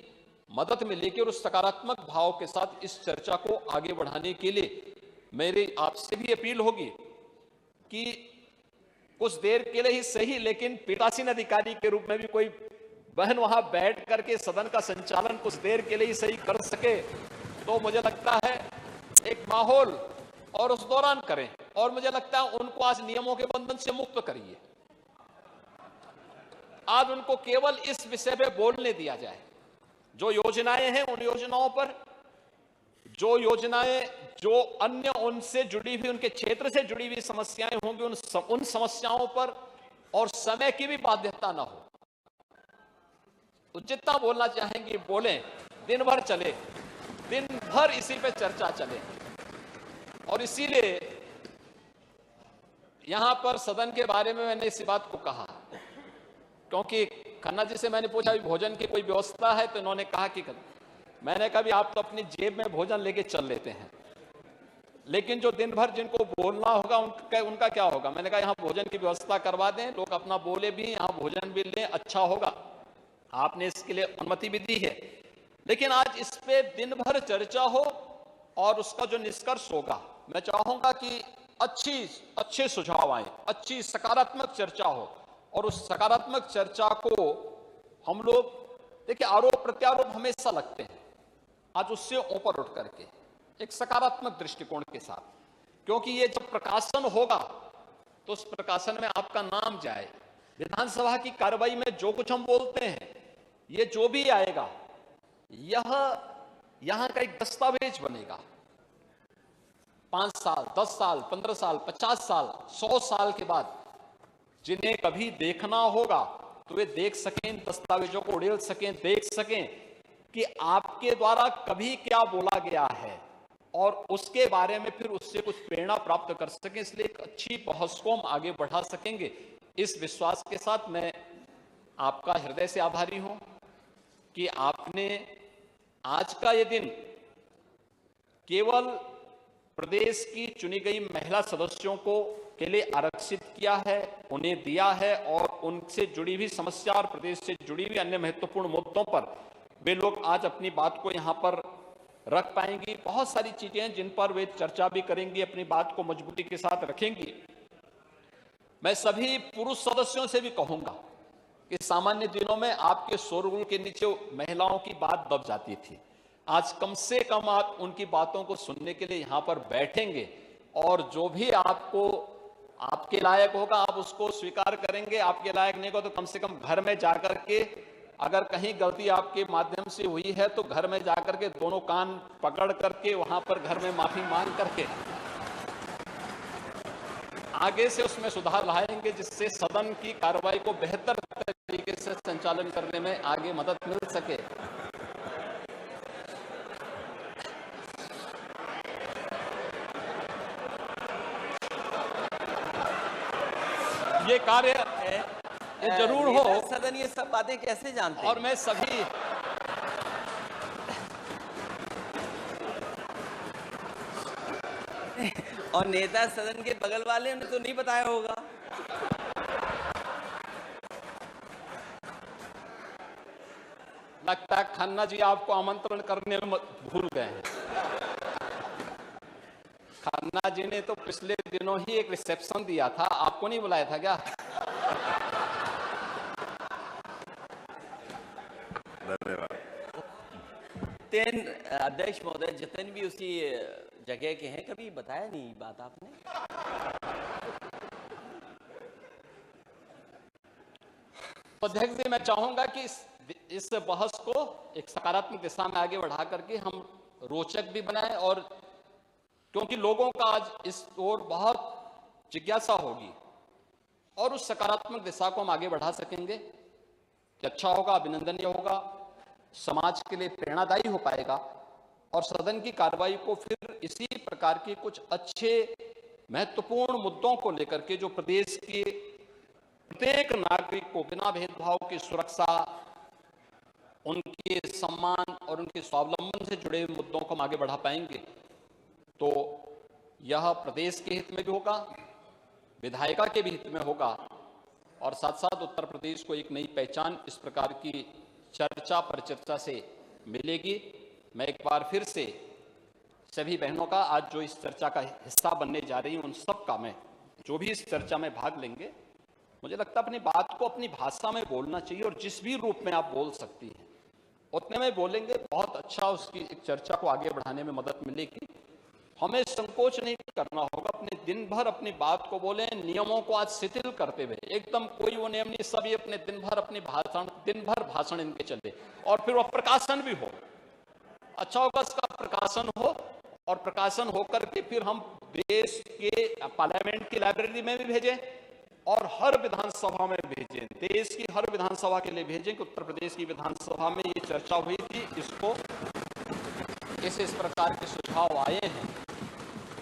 मदद मिलेगी और उस सकारात्मक भाव के साथ इस चर्चा को आगे बढ़ाने के लिए मेरी आपसे भी अपील होगी कि कुछ देर के लिए ही सही, लेकिन पीठासीन अधिकारी के रूप में भी कोई बहन वहां बैठ करके सदन का संचालन कुछ देर के लिए ही सही कर सके तो मुझे लगता है एक माहौल और उस दौरान करें। और मुझे लगता है उनको आज नियमों के बंधन से मुक्त करिए। आज उनको केवल इस विषय पे बोलने दिया जाए। जो योजनाएं हैं उन योजनाओं पर, जो योजनाएं जो अन्य उनसे जुड़ी हुई, उनके क्षेत्र से जुड़ी हुई समस्याएं होंगी उन समस्याओं पर, और समय की भी बाध्यता ना हो। तो जितना बोलना चाहेंगे बोलें, दिन भर चले, दिन भर इसी पे चर्चा चले। और इसीलिए यहां पर सदन के बारे में मैंने इसी बात को कहा, क्योंकि खन्ना जी से मैंने पूछा भोजन की कोई व्यवस्था है, तो इन्होंने कहा कि मैंने कहा भी आप तो अपनी जेब में भोजन लेके चल लेते हैं, लेकिन जो दिन भर जिनको बोलना होगा उनका क्या होगा। मैंने कहा यहाँ भोजन की व्यवस्था करवा दें, लोग अपना बोले भी, यहाँ भोजन भी लें, अच्छा होगा। आपने इसके लिए अनुमति भी दी है, लेकिन आज इस पे दिन भर चर्चा हो और उसका जो निष्कर्ष होगा, मैं चाहूंगा कि अच्छे सुझाव आए, अच्छी सकारात्मक चर्चा हो। और उस सकारात्मक चर्चा को हम लोग, देखिए आरोप प्रत्यारोप हमेशा लगते हैं, आज उससे ऊपर उठ करके एक सकारात्मक दृष्टिकोण के साथ, क्योंकि ये जब प्रकाशन होगा तो उस प्रकाशन में आपका नाम जाए। विधानसभा की कार्रवाई में जो कुछ हम बोलते हैं, ये जो भी आएगा, यह यहां का एक दस्तावेज बनेगा। 5 साल, 10 साल, 15 साल, 50 साल, 100 साल के बाद जिन्हें कभी देखना होगा तो वे देख सकें, इन दस्तावेजों को उड़ेल सकें, देख सकें कि आपके द्वारा कभी क्या बोला गया है, और उसके बारे में फिर उससे कुछ प्रेरणा प्राप्त कर सकें। इसलिए एक अच्छी बहस को हम आगे बढ़ा सकेंगे। इस विश्वास के साथ मैं आपका हृदय से आभारी हूं कि आपने आज का ये दिन केवल प्रदेश की चुनी गई महिला सदस्यों को के लिए आरक्षित किया है, उन्हें दिया है, और उनसे जुड़ी हुई समस्या और प्रदेश से जुड़ी हुई अन्य महत्वपूर्ण मुद्दों पर वे लोग आज अपनी बात को यहां पर रख पाएंगी। बहुत सारी चीजें हैं जिन पर वे चर्चा भी करेंगी, अपनी बात को मजबूती के साथ रखेंगी। मैं सभी पुरुष सदस्यों से भी कहूंगा कि सामान्य दिनों में आपके शोरगुल के नीचे महिलाओं की बात दब जाती थी। आज कम से कम आप उनकी बातों को सुनने के लिए यहां पर बैठेंगे, और जो भी आपको आपके लायक होगा आप उसको स्वीकार करेंगे, आपके लायक नहीं हो तो कम से कम घर में जाकर के, अगर कहीं गलती आपके माध्यम से हुई है तो घर में जाकर के दोनों कान पकड़ करके वहां पर घर में माफी मांग करके आगे से उसमें सुधार लाएंगे, जिससे सदन की कार्रवाई को बेहतर तरीके से संचालन करने में आगे मदद मिल सके। ये कार्य ये जरूर हो। सदन ये सब बातें कैसे जानते हैं? और मैं सभी और नेता सदन के बगल वाले ने तो नहीं बताया होगा। लगता है खन्ना जी आपको आमंत्रण करने में भूल गए हैं। खन्ना जी ने तो पिछले दिनों ही एक रिसेप्शन दिया था, आपको नहीं बुलाया था क्या? तेन अध्यक्ष महोदय, जितने भी उसी जगह के हैं, कभी बताया नहीं बात आपने? अध्यक्ष जी, मैं चाहूंगा कि इस बहस को एक सकारात्मक दिशा में आगे बढ़ा करके हम रोचक भी बनाएं, और क्योंकि लोगों का आज इस ओर बहुत जिज्ञासा होगी, और उस सकारात्मक दिशा को हम आगे बढ़ा सकेंगे कि अच्छा होगा, अभिनंदनीय होगा, समाज के लिए प्रेरणादायी हो पाएगा, और सदन की कार्रवाई को फिर इसी प्रकार के कुछ अच्छे महत्वपूर्ण मुद्दों को लेकर के, जो प्रदेश के प्रत्येक नागरिक को बिना भेदभाव की सुरक्षा, उनके सम्मान और उनके स्वावलंबन से जुड़े हुए मुद्दों को हम आगे बढ़ा पाएंगे। तो यह प्रदेश के हित में भी होगा, विधायिका के भी हित में होगा, और साथ साथ उत्तर प्रदेश को एक नई पहचान इस प्रकार की चर्चा परिचर्चा से मिलेगी। मैं एक बार फिर से सभी बहनों का, आज जो इस चर्चा का हिस्सा बनने जा रही हैं, उन सब का, मैं जो भी इस चर्चा में भाग लेंगे, मुझे लगता है अपनी बात को अपनी भाषा में बोलना चाहिए, और जिस भी रूप में आप बोल सकती हैं उतने में बोलेंगे, बहुत अच्छा उसकी एक चर्चा को आगे बढ़ाने में मदद मिलेगी। हमें संकोच नहीं करना होगा, अपने दिन भर अपनी बात को बोलें, नियमों को आज शिथिल करते हुए, एकदम कोई वो नियम नहीं, सभी अपने दिन भर भाषण इनके चले, और फिर वह प्रकाशन भी हो। अच्छा होगा इसका प्रकाशन हो, और प्रकाशन होकर के फिर हम देश के पार्लियामेंट की लाइब्रेरी में भी भेजें और हर विधानसभा में भेजें, देश की हर विधानसभा के लिए भेजें कि उत्तर प्रदेश की विधानसभा में ये चर्चा हुई थी, इसको इस प्रकार के सुझाव आए हैं,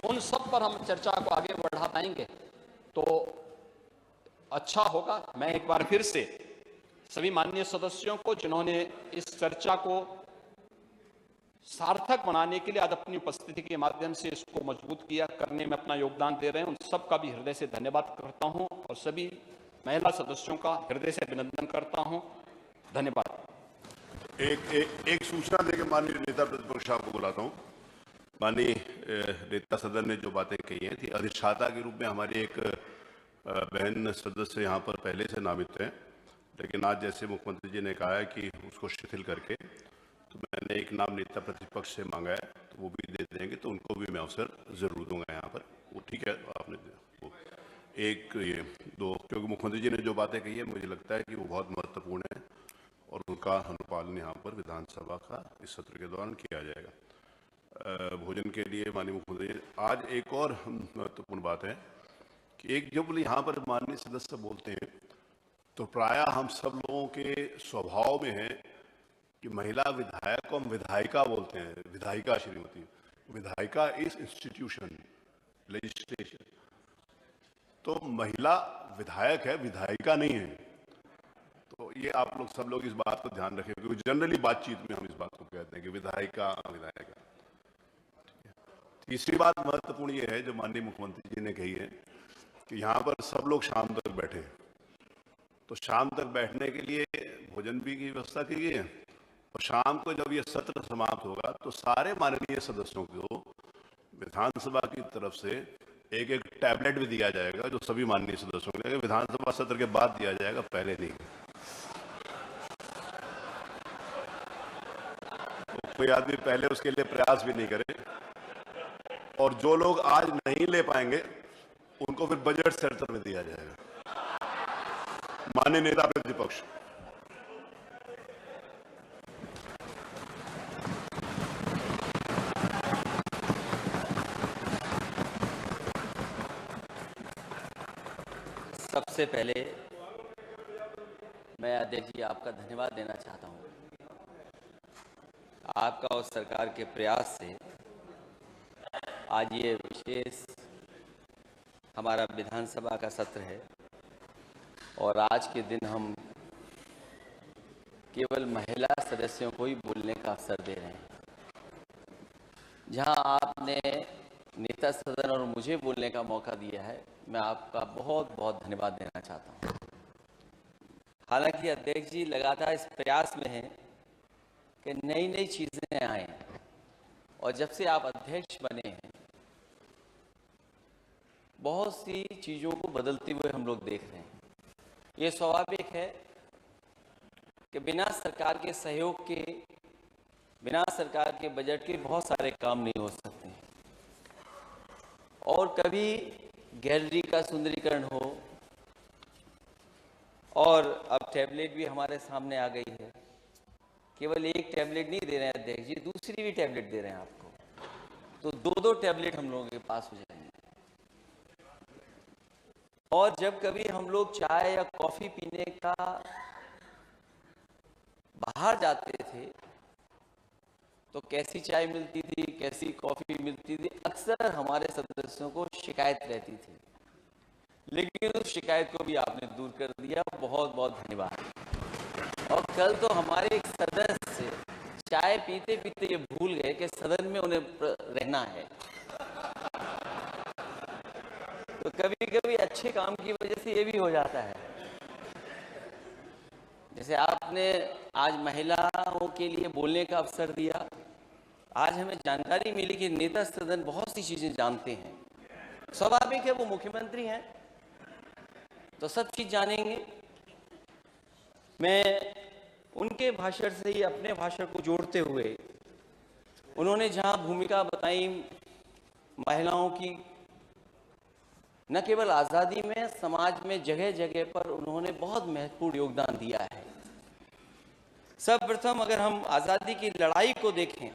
उन सब पर हम चर्चा को आगे बढ़ा पाएंगे तो अच्छा होगा। मैं एक बार फिर से सभी माननीय सदस्यों को, जिन्होंने इस चर्चा को सार्थक बनाने के लिए आज अपनी उपस्थिति के माध्यम से इसको मजबूत करने में अपना योगदान दे रहे हैं, उन सबका भी हृदय से धन्यवाद करता हूं, और सभी महिला सदस्यों का हृदय से अभिनंदन करता हूं। धन्यवाद। एक सूचना देकर माननीय नेता प्रतिपक्ष को बुलाता हूं। माननीय नेता सदन ने जो बातें कही हैं थी, अधिष्ठाता के रूप में हमारी एक बहन सदस्य यहाँ पर पहले से नामित हैं, लेकिन आज जैसे मुख्यमंत्री जी ने कहा है कि उसको शिथिल करके, तो मैंने एक नाम नेता प्रतिपक्ष से मांगा है, तो वो भी दे देंगे, तो उनको भी मैं अवसर जरूर दूंगा यहाँ पर। वो ठीक है, आपने वो एक ये दो, क्योंकि मुख्यमंत्री जी ने जो बातें कही है मुझे लगता है कि वो बहुत महत्वपूर्ण है, और उनका अनुपालन यहाँ पर विधानसभा का इस सत्र के दौरान किया जाएगा। भोजन के लिए माननीय मुख्यमंत्री, आज एक और महत्वपूर्ण बात है कि एक जब यहाँ पर माननीय सदस्य बोलते हैं तो प्रायः हम सब लोगों के स्वभाव में है कि महिला विधायक को हम विधायिका बोलते हैं, विधायिका श्रीमती, विधायिका इज इंस्टीट्यूशन लेजिस्लेशन, तो महिला विधायक है, विधायिका नहीं है। तो ये आप लोग सब लोग इस बात को ध्यान रखें, क्योंकि जनरली बातचीत में हम इस बात को कहते हैं कि विधायिका विधायिका। तीसरी बात महत्वपूर्ण ये है जो माननीय मुख्यमंत्री जी ने कही है कि यहाँ पर सब लोग शाम तक बैठे, तो शाम तक बैठने के लिए भोजन भी की व्यवस्था की गई है, और शाम को जब ये सत्र समाप्त होगा तो सारे माननीय सदस्यों को विधानसभा की तरफ से एक एक टैबलेट भी दिया जाएगा, जो सभी माननीय सदस्यों को विधानसभा सत्र के बाद दिया जाएगा, पहले नहीं। तो कोई आदमी पहले उसके लिए प्रयास भी नहीं करे, और जो लोग आज नहीं ले पाएंगे उनको फिर बजट सत्र में दिया जाएगा। माननीय नेता प्रतिपक्ष। सबसे पहले मैं अध्यक्ष जी आपका धन्यवाद देना चाहता हूं। आपका और सरकार के प्रयास से आज ये विशेष हमारा विधानसभा का सत्र है, और आज के दिन हम केवल महिला सदस्यों को ही बोलने का अवसर दे रहे हैं। जहां आपने नेता सदन और मुझे बोलने का मौका दिया है, मैं आपका बहुत बहुत धन्यवाद देना चाहता हूं। हालांकि अध्यक्ष जी लगातार इस प्रयास में हैं कि नई नई चीज़ें आएँ, और जब से आप अध्यक्ष बने हैं बहुत सी चीज़ों को बदलते हुए हम लोग देख रहे हैं। ये स्वाभाविक है कि बिना सरकार के सहयोग के, बिना सरकार के बजट के बहुत सारे काम नहीं हो सकते, और कभी गैलरी का सुंदरीकरण हो, और अब टैबलेट भी हमारे सामने आ गई है। केवल एक टैबलेट नहीं दे रहे हैं अध्यक्ष जी, दूसरी भी टैबलेट दे रहे हैं आपको, तो दो दो टैबलेट हम लोगों के पास हो जाएंगे। और जब कभी हम लोग चाय या कॉफ़ी पीने का बाहर जाते थे तो कैसी चाय मिलती थी, कैसी कॉफ़ी मिलती थी, अक्सर हमारे सदस्यों को शिकायत रहती थी, लेकिन उस शिकायत को भी आपने दूर कर दिया, बहुत बहुत धन्यवाद। और कल तो हमारे एक सदस्य चाय पीते पीते ये भूल गए कि सदन में उन्हें रहना है। तो कभी कभी अच्छे काम की वजह से ये भी हो जाता है। जैसे आपने आज महिलाओं के लिए बोलने का अवसर दिया, आज हमें जानकारी मिली कि नेता सदन बहुत सी चीज़ें जानते हैं। स्वाभाविक है, वो मुख्यमंत्री हैं, तो सब चीज जानेंगे। मैं उनके भाषण से ही अपने भाषण को जोड़ते हुए, उन्होंने जहां भूमिका बताई महिलाओं की, न केवल आज़ादी में, समाज में जगह जगह पर उन्होंने बहुत महत्वपूर्ण योगदान दिया है। सर्वप्रथम अगर हम आज़ादी की लड़ाई को देखें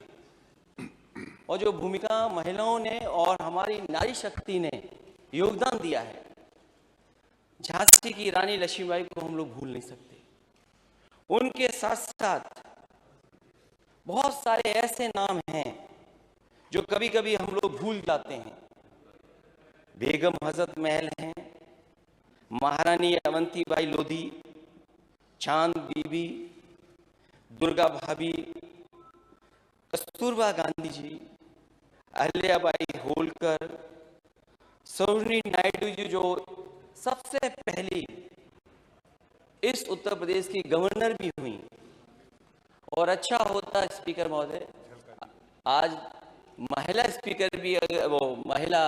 और जो भूमिका महिलाओं ने और हमारी नारी शक्ति ने योगदान दिया है, झांसी की रानी लक्ष्मीबाई को हम लोग भूल नहीं सकते। उनके साथ साथ बहुत सारे ऐसे नाम हैं जो कभी कभी हम लोग भूल जाते हैं। बेगम हजरत महल हैं, महारानी अवंतीबाई लोधी, चांद बीबी, दुर्गा भाभी, कस्तूरबा गांधी जी, अहल्याबाई होलकर, सरोजिनी नायडू जी जो सबसे पहली इस उत्तर प्रदेश की गवर्नर भी हुई। और अच्छा होता स्पीकर महोदय, आज महिला स्पीकर भी, अगर वो महिला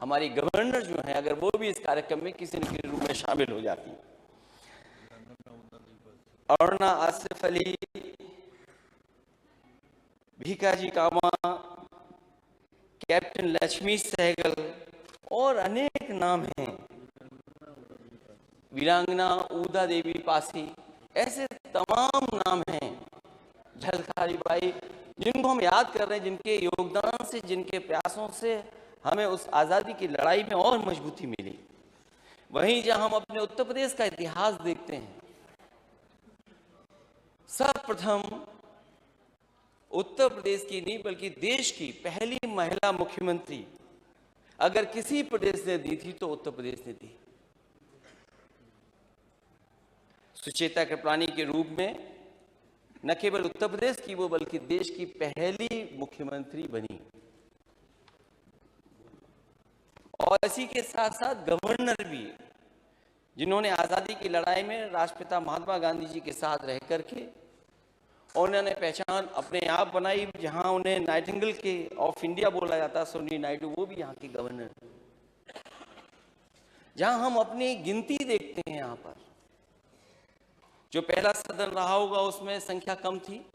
हमारी गवर्नर जो है, अगर वो भी इस कार्यक्रम में किसी न किसी रूप में शामिल हो जाती। अरुणा आसिफ अली, भीकाजी कामा, कैप्टन लक्ष्मी सहगल और अनेक नाम हैं, वीरांगना उदा देवी पासी, ऐसे तमाम नाम हैं, झलकारी बाई, जिनको हम याद कर रहे हैं, जिनके योगदान से, जिनके प्रयासों से हमें उस आज़ादी की लड़ाई में और मजबूती मिली। वहीं जहां हम अपने उत्तर प्रदेश का इतिहास देखते हैं, सर्वप्रथम उत्तर प्रदेश की नहीं बल्कि देश की पहली महिला मुख्यमंत्री अगर किसी प्रदेश ने दी थी तो उत्तर प्रदेश ने दी। सुचेता कृपलानी के रूप में न केवल उत्तर प्रदेश की वो बल्कि देश की पहली मुख्यमंत्री बनी। और इसी के साथ साथ गवर्नर भी, जिन्होंने आज़ादी की लड़ाई में राष्ट्रपिता महात्मा गांधी जी के साथ रह करके उन्होंने पहचान अपने आप बनाई। जहां उन्हें नाइटिंगेल के ऑफ इंडिया बोला जाता, सरोजिनी नायडू, वो भी यहाँ की गवर्नर। जहां हम अपनी गिनती देखते हैं, यहाँ पर जो पहला सदन रहा होगा उसमें संख्या कम थी,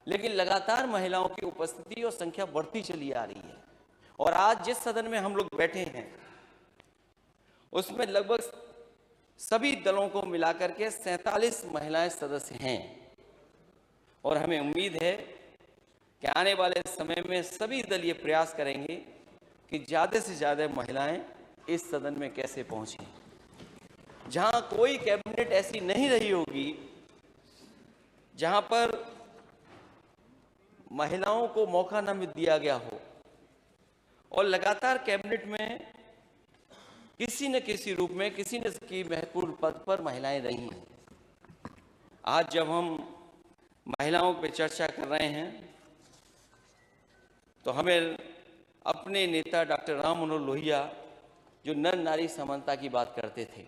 लेकिन लगातार महिलाओं की उपस्थिति और संख्या बढ़ती चली आ रही है। और आज जिस सदन में हम लोग बैठे हैं उसमें लगभग सभी दलों को मिलाकर के 47 महिलाएं सदस्य हैं। और हमें उम्मीद है कि आने वाले समय में सभी दल ये प्रयास करेंगे कि ज़्यादा से ज़्यादा महिलाएं इस सदन में कैसे पहुंचें। जहां कोई कैबिनेट ऐसी नहीं रही होगी जहां पर महिलाओं को मौका न दिया गया हो, और लगातार कैबिनेट में किसी न किसी रूप में किसी न की महत्वपूर्ण पद पर महिलाएं रही हैं। आज जब हम महिलाओं पर चर्चा कर रहे हैं तो हमें अपने नेता डॉक्टर राम मनोहर लोहिया, जो नर नारी समानता की बात करते थे,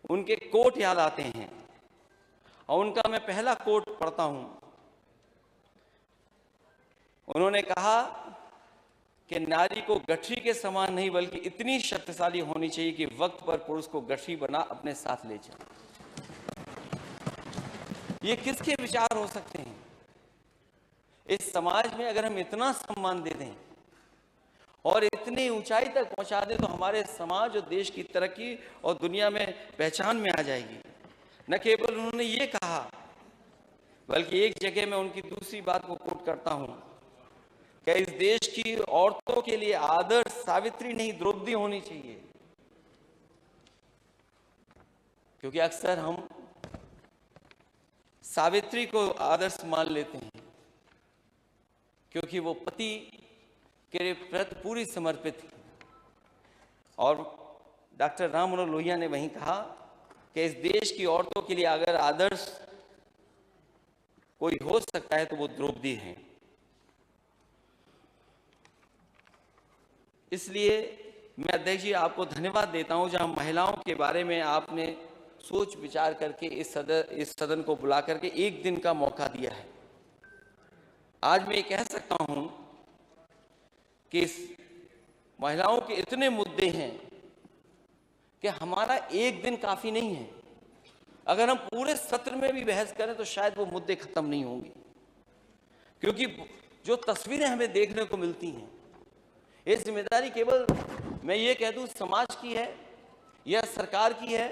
उनके कोट याद आते हैं। और उनका मैं पहला कोट पढ़ता हूं। उन्होंने कहा कि नारी को गठरी के समान नहीं बल्कि इतनी शक्तिशाली होनी चाहिए कि वक्त पर पुरुष को गठरी बना अपने साथ ले जाए। ये किसके विचार हो सकते हैं? इस समाज में अगर हम इतना सम्मान दे दें और इतनी ऊंचाई तक पहुंचा दें तो हमारे समाज और देश की तरक्की और दुनिया में पहचान में आ जाएगी। न केवल उन्होंने ये कहा बल्कि एक जगह मैं उनकी दूसरी बात को कोट करता हूं कि इस देश की औरतों के लिए आदर्श सावित्री नहीं द्रौपदी होनी चाहिए। क्योंकि अक्सर हम सावित्री को आदर्श मान लेते हैं क्योंकि वो पति के प्रति पूरी समर्पित थी। और डॉक्टर राम मनोहर लोहिया ने वहीं कहा कि इस देश की औरतों के लिए अगर आदर्श कोई हो सकता है तो वो द्रौपदी हैं। इसलिए मैं अध्यक्ष जी आपको धन्यवाद देता हूं जहां महिलाओं के बारे में आपने सोच विचार करके इस सदन को बुला करके एक दिन का मौका दिया है। आज मैं कह सकता हूं कि इस महिलाओं के इतने मुद्दे हैं कि हमारा एक दिन काफी नहीं है। अगर हम पूरे सत्र में भी बहस करें तो शायद वो मुद्दे खत्म नहीं होंगे, क्योंकि जो तस्वीरें हमें देखने को मिलती हैं, ये जिम्मेदारी केवल मैं ये कह दूं समाज की है या सरकार की है।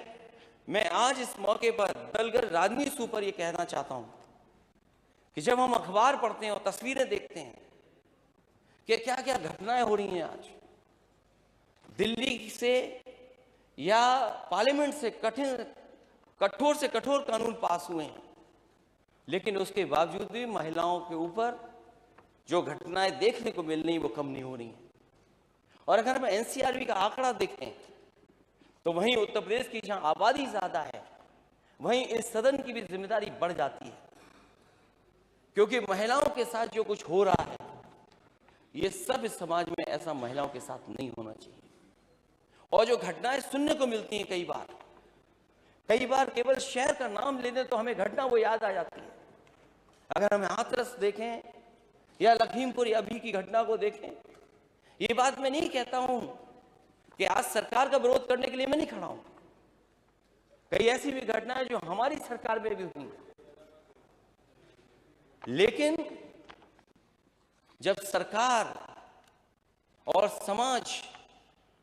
मैं आज इस मौके पर दलगत राजनीति से ऊपर ये कहना चाहता हूं कि जब हम अखबार पढ़ते हैं और तस्वीरें देखते हैं कि क्या क्या घटनाएं हो रही हैं आज दिल्ली से या पार्लियामेंट से, कठोर से कठोर कानून पास हुए हैं, लेकिन उसके बावजूद भी महिलाओं के ऊपर जो घटनाएं देखने को मिल रही वो कम नहीं हो रही हैं। और अगर हम एनसीआरबी का आंकड़ा देखें तो वहीं उत्तर प्रदेश की जहां आबादी ज्यादा है, वहीं इस सदन की भी जिम्मेदारी बढ़ जाती है, क्योंकि महिलाओं के साथ जो कुछ हो रहा है ये सब इस समाज में ऐसा महिलाओं के साथ नहीं होना चाहिए। और जो घटनाएं सुनने को मिलती हैं कई बार केवल शहर का नाम लेने तो हमें घटना वो याद आ जाती है। अगर हम हाथरस देखें या लखीमपुर या अभी की घटना को देखें, ये बात मैं नहीं कहता हूं कि आज सरकार का विरोध करने के लिए मैं नहीं खड़ा हूं। कई ऐसी भी घटनाएं जो हमारी सरकार में भी हुई, लेकिन जब सरकार और समाज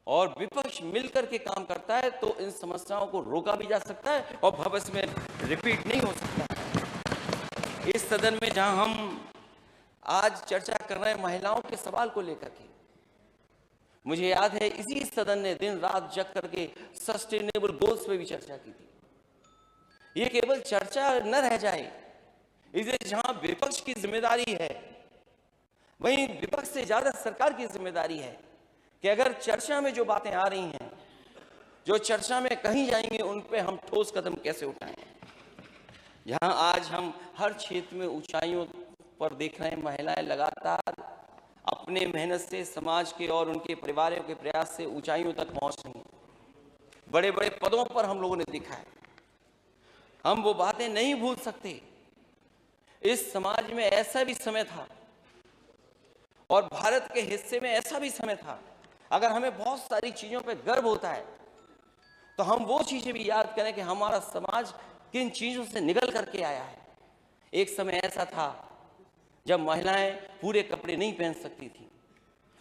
और विपक्ष मिलकर के काम करता है तो इन समस्याओं को रोका भी जा सकता है और भविष्य में रिपीट नहीं हो सकता। इस सदन में जहां हम आज चर्चा कर रहे हैं महिलाओं के सवाल को लेकर के, मुझे याद है इसी सदन ने दिन रात जग करके सस्टेनेबल गोल्स पे भी चर्चा की थी। ये केवल चर्चा न रह जाए, इसे जहां विपक्ष की जिम्मेदारी है वहीं विपक्ष से ज्यादा सरकार की जिम्मेदारी है कि अगर चर्चा में जो बातें आ रही हैं, जो चर्चा में कहीं जाएंगे, उन पे हम ठोस कदम कैसे उठाएं। जहां आज हम हर क्षेत्र में ऊंचाइयों पर देख रहे हैं, महिलाएं लगातार अपने मेहनत से समाज के और उनके परिवारों के प्रयास से ऊंचाइयों तक पहुंच रही हैं। बड़े बड़े पदों पर हम लोगों ने देखा है। हम वो बातें नहीं भूल सकते। इस समाज में ऐसा भी समय था और भारत के हिस्से में ऐसा भी समय था, अगर हमें बहुत सारी चीजों पर गर्व होता है तो हम वो चीजें भी याद करें कि हमारा समाज किन चीजों से निकल करके आया है। एक समय ऐसा था जब महिलाएं पूरे कपड़े नहीं पहन सकती थी,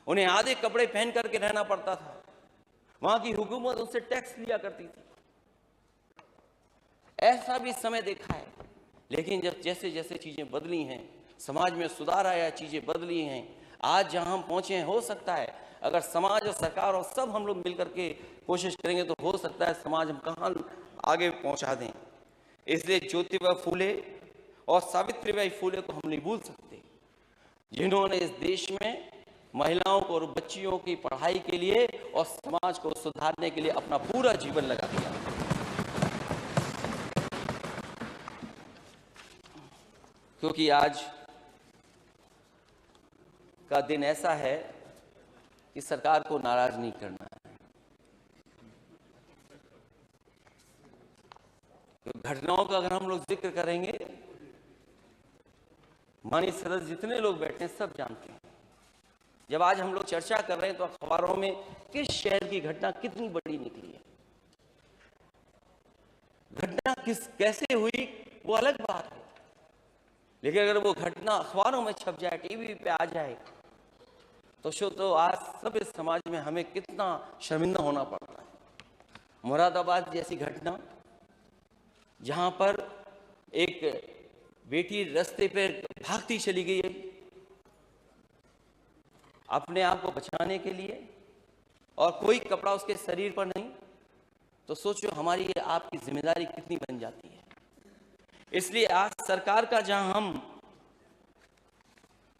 उन्हें आधे कपड़े पहन करके रहना पड़ता था। वहां की हुकूमत उनसे टैक्स लिया करती थी। ऐसा भी समय देखा है, लेकिन जब जैसे जैसे चीजें बदली हैं, समाज में सुधार आया, चीजें बदली हैं, आज जहां हम पहुंचे हैं, हो सकता है अगर समाज और सरकार और सब हम लोग मिलकर के कोशिश करेंगे तो हो सकता है समाज हम कहां आगे पहुंचा दें। इसलिए ज्योतिबा फूले और सावित्रीबाई फूले को हम नहीं भूल सकते, जिन्होंने इस देश में महिलाओं को और बच्चियों की पढ़ाई के लिए और समाज को सुधारने के लिए अपना पूरा जीवन लगा दिया। क्योंकि आज का दिन ऐसा है कि सरकार को नाराज नहीं करना है। तो घटनाओं का अगर हम लोग जिक्र करेंगे, माननीय सदस्य जितने लोग बैठे हैं सब जानते हैं। जब आज हम लोग चर्चा कर रहे हैं तो अखबारों में किस शहर की घटना कितनी बड़ी निकली है, घटना कैसे हुई वो अलग बात है, लेकिन अगर वो घटना अखबारों में छप जाए, टीवी पे आ जाए, तो आज सब इस समाज में हमें कितना शर्मिंदा होना पड़ता है। मुरादाबाद जैसी घटना, जहां पर एक बेटी रास्ते पे भागती चली गई है अपने आप को बचाने के लिए, और कोई कपड़ा उसके शरीर पर नहीं, तो सोचो हमारी आपकी जिम्मेदारी कितनी बन जाती है। इसलिए आज सरकार का जहां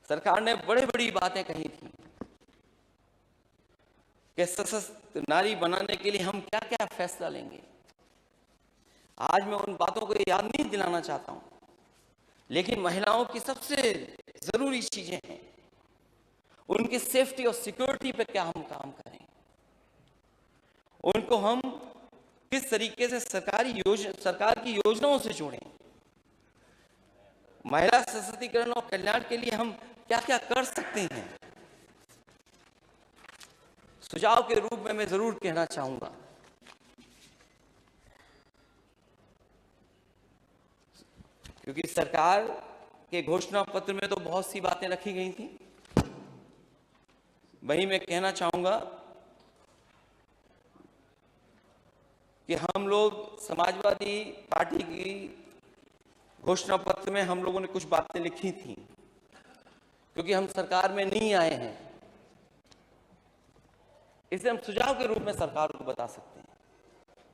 सरकार ने बड़ी बातें कही थी कि सशक्त नारी बनाने के लिए हम क्या क्या फैसला लेंगे, आज मैं उन बातों को याद नहीं दिलाना चाहता हूं, लेकिन महिलाओं की सबसे जरूरी चीजें हैं, उनकी सेफ्टी और सिक्योरिटी पे क्या हम काम करें, उनको हम किस तरीके से सरकार की योजनाओं से जोड़ें, महिला सशक्तिकरण और कल्याण के लिए हम क्या क्या कर सकते हैं। सुझाव के रूप में मैं जरूर कहना चाहूंगा क्योंकि सरकार के घोषणा पत्र में तो बहुत सी बातें रखी गई थी। वहीं मैं कहना चाहूंगा कि हम लोग समाजवादी पार्टी की घोषणा पत्र में हम लोगों ने कुछ बातें लिखी थी, क्योंकि हम सरकार में नहीं आए हैं, इसे हम सुझाव के रूप में सरकार को बता सकते हैं।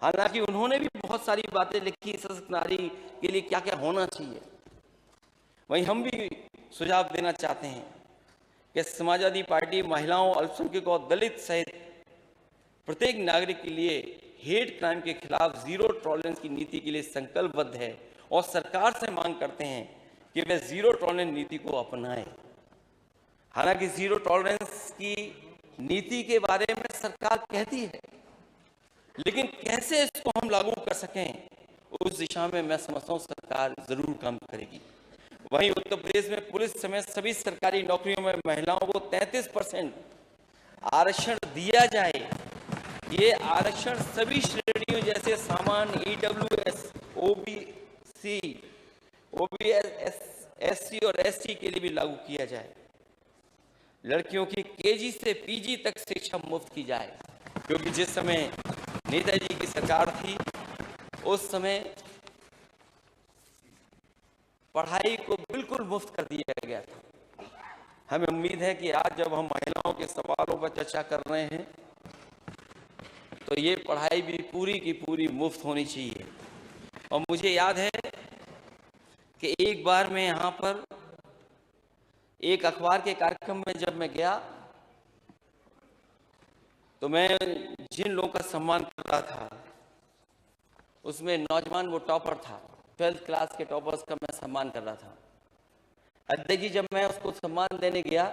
हालांकि उन्होंने भी बहुत सारी बातें लिखी सशक्त नारी के लिए क्या क्या होना चाहिए, वहीं हम भी सुझाव देना चाहते हैं कि समाजवादी पार्टी महिलाओं, अल्पसंख्यकों और दलित सहित प्रत्येक नागरिक के लिए हेट क्राइम के खिलाफ जीरो टॉलरेंस की नीति के लिए संकल्पबद्ध है और सरकार से मांग करते हैं कि वे जीरो टॉलरेंस नीति को अपनाएं। हालांकि जीरो टॉलरेंस की नीति के बारे में सरकार कहती है, लेकिन कैसे इसको हम लागू कर सकें, उस दिशा में मैं समझता हूं सरकार जरूर काम करेगी। वहीं उत्तर प्रदेश में पुलिस समेत सभी सरकारी नौकरियों में महिलाओं को 33% आरक्षण दिया जाए। ये आरक्षण सभी श्रेणियों जैसे सामान्य, ईडब्ल्यूएस, ओबीसी, एससी और एसटी के लिए भी लागू किया जाए। लड़कियों की केजी से पीजी तक शिक्षा मुफ्त की जाए, क्योंकि जिस समय नेताजी की सरकार थी उस समय पढ़ाई को बिल्कुल मुफ्त कर दिया गया था। हमें उम्मीद है कि आज जब हम महिलाओं के सवालों पर चर्चा कर रहे हैं तो ये पढ़ाई भी पूरी की पूरी मुफ्त होनी चाहिए। और मुझे याद है कि एक बार मैं यहाँ पर एक अखबार के कार्यक्रम में जब मैं गया तो मैं जिन लोगों का सम्मान कर रहा था उसमें नौजवान वो टॉपर था, 12th क्लास के टॉपर्स का मैं सम्मान कर रहा था। अध्यक्ष जी जब मैं उसको सम्मान देने गया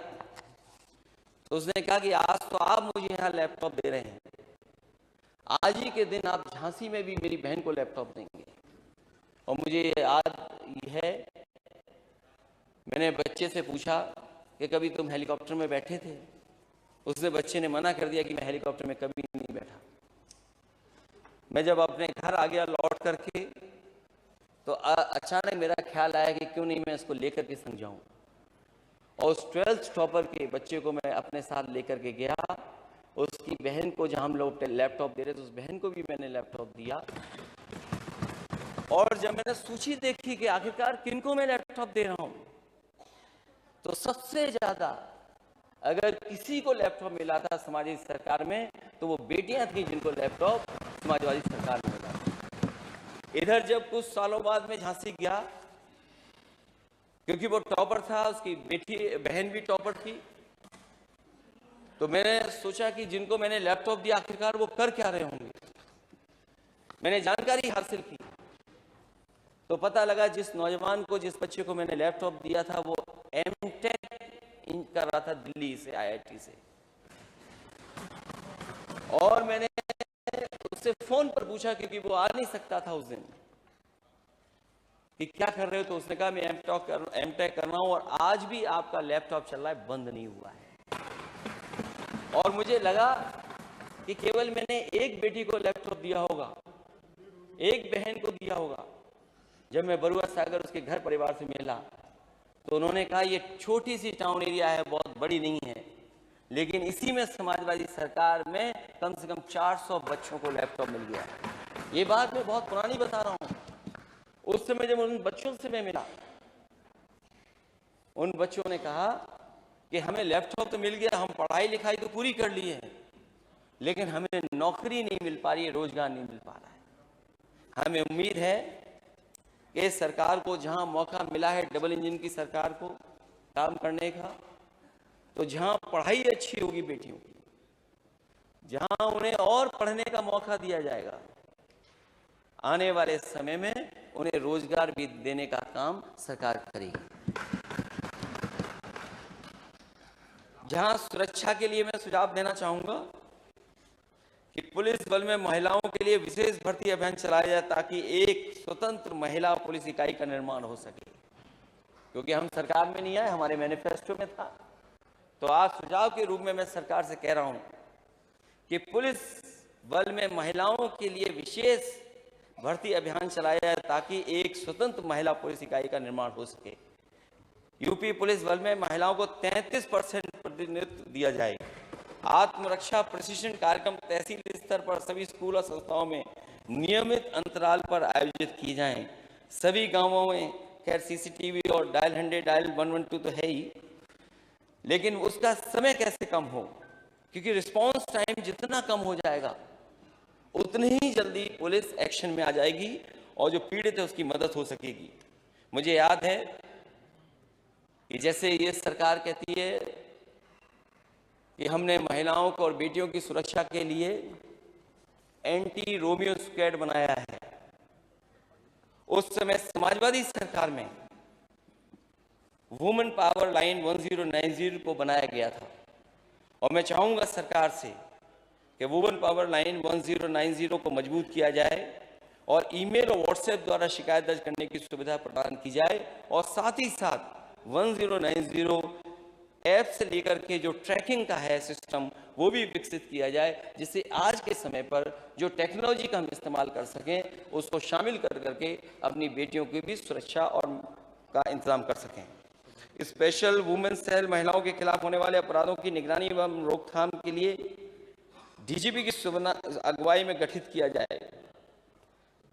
तो उसने कहा कि आज तो आप मुझे यहाँ लैपटॉप दे रहे हैं, आज ही के दिन आप झांसी में भी मेरी बहन को लैपटॉप देंगे। और मुझे याद है, मैंने बच्चे से पूछा कि कभी तुम हेलीकॉप्टर में बैठे थे? उसने बच्चे ने मना कर दिया कि मैं हेलीकॉप्टर में कभी नहीं बैठा। मैं जब अपने घर आ गया लौट करके तो अचानक मेरा ख्याल आया कि क्यों नहीं मैं इसको लेकर के संग जाऊं। और उस 12th टॉपर के बच्चे को मैं अपने साथ लेकर के गया। उसकी बहन को जहां हम लोग लैपटॉप दे रहे थे उस बहन को भी मैंने लैपटॉप दिया। और जब मैंने सूची देखी कि आखिरकार किनको मैं लैपटॉप दे रहा हूं, तो सबसे ज्यादा अगर किसी को लैपटॉप मिला था समाजवादी सरकार में तो वो बेटियां थी जिनको लैपटॉप समाजवादी सरकार में मिला। इधर जब कुछ सालों बाद में झांसी गया, क्योंकि वो टॉपर था, उसकी बेटी बहन भी टॉपर थी, तो मैंने सोचा कि जिनको मैंने लैपटॉप दिया आखिरकार वो कर क्या रहे होंगे। मैंने जानकारी हासिल की तो पता लगा जिस नौजवान को, जिस बच्चे को मैंने लैपटॉप दिया था वो एमटेक कर रहा था दिल्ली से, आईआईटी से। और मैंने उससे फोन पर पूछा, क्योंकि वो आ नहीं सकता था उस दिन, कि क्या कर रहे हो? तो उसने कहा मैं एमटेक कर रहा हूं और आज भी आपका लैपटॉप चल रहा है, बंद नहीं हुआ है। और मुझे लगा कि केवल मैंने एक बेटी को लैपटॉप दिया होगा, एक बहन को दिया होगा। जब मैं बरुआ सागर उसके घर परिवार से मिला तो उन्होंने कहा ये छोटी सी टाउन एरिया है, बहुत बड़ी नहीं है, लेकिन इसी में समाजवादी सरकार में कम से कम 400 बच्चों को लैपटॉप मिल गया। ये बात मैं बहुत पुरानी बता रहा हूँ। उस समय जब उन बच्चों से मैं मिला, उन बच्चों ने कहा कि हमें लैपटॉप तो मिल गया, हम पढ़ाई लिखाई तो पूरी कर ली है, लेकिन हमें नौकरी नहीं मिल पा रही है, रोजगार नहीं मिल पा रहा है। हमें उम्मीद है कि सरकार को जहां मौका मिला है, डबल इंजन की सरकार को काम करने का, तो जहां पढ़ाई अच्छी होगी बेटियों की, जहां उन्हें और पढ़ने का मौका दिया जाएगा, आने वाले समय में उन्हें रोजगार भी देने का काम सरकार करेगी। जहां सुरक्षा के लिए मैं सुझाव देना चाहूंगा कि पुलिस बल में महिलाओं के लिए विशेष भर्ती अभियान चलाया जाए ताकि एक स्वतंत्र महिला पुलिस इकाई का निर्माण हो सके। क्योंकि हम सरकार में नहीं आए, हमारे मैनिफेस्टो में था। तो आज सुझाव के रूप में मैं सरकार से कह रहा हूं कि पुलिस बल में महिलाओं के लिए विशेष भर्ती अभियान चलाया जाए ताकि एक स्वतंत्र महिला पुलिस इकाई का निर्माण हो सके। यूपी पुलिस बल में महिलाओं को 33% प्रतिनिधित्व दिया जाए। आत्मरक्षा प्रशिक्षण कार्यक्रम तहसील स्तर पर सभी स्कूल और संस्थाओं में नियमित अंतराल पर आयोजित किए जाएं। सभी गांवों में खैर सीसीटीवी और डायल 100 डायल 112 तो है ही, लेकिन उसका समय कैसे कम हो, क्योंकि रिस्पांस टाइम जितना कम हो जाएगा उतनी ही जल्दी पुलिस एक्शन में आ जाएगी और जो पीड़ित है उसकी मदद हो सकेगी। मुझे याद है कि जैसे ये सरकार कहती है कि हमने महिलाओं को और बेटियों की सुरक्षा के लिए एंटी रोमियो स्क्वाड बनाया है, उस समय समाजवादी सरकार में वुमेन पावर लाइन 1090 को बनाया गया था। और मैं चाहूंगा सरकार से कि वुमेन पावर लाइन 1090 को मजबूत किया जाए और ईमेल और व्हाट्सएप द्वारा शिकायत दर्ज करने की सुविधा प्रदान की जाए और साथ ही साथ 1090 ऐप से लेकर के जो ट्रैकिंग का है सिस्टम वो भी विकसित किया जाए, जिससे आज के समय पर जो टेक्नोलॉजी का हम इस्तेमाल कर सकें उसको शामिल कर करके अपनी बेटियों की भी सुरक्षा और का इंतजाम कर सकें। स्पेशल वुमेन सेल महिलाओं के खिलाफ होने वाले अपराधों की निगरानी एवं रोकथाम के लिए डीजीपी की अगुवाई में गठित किया जाए।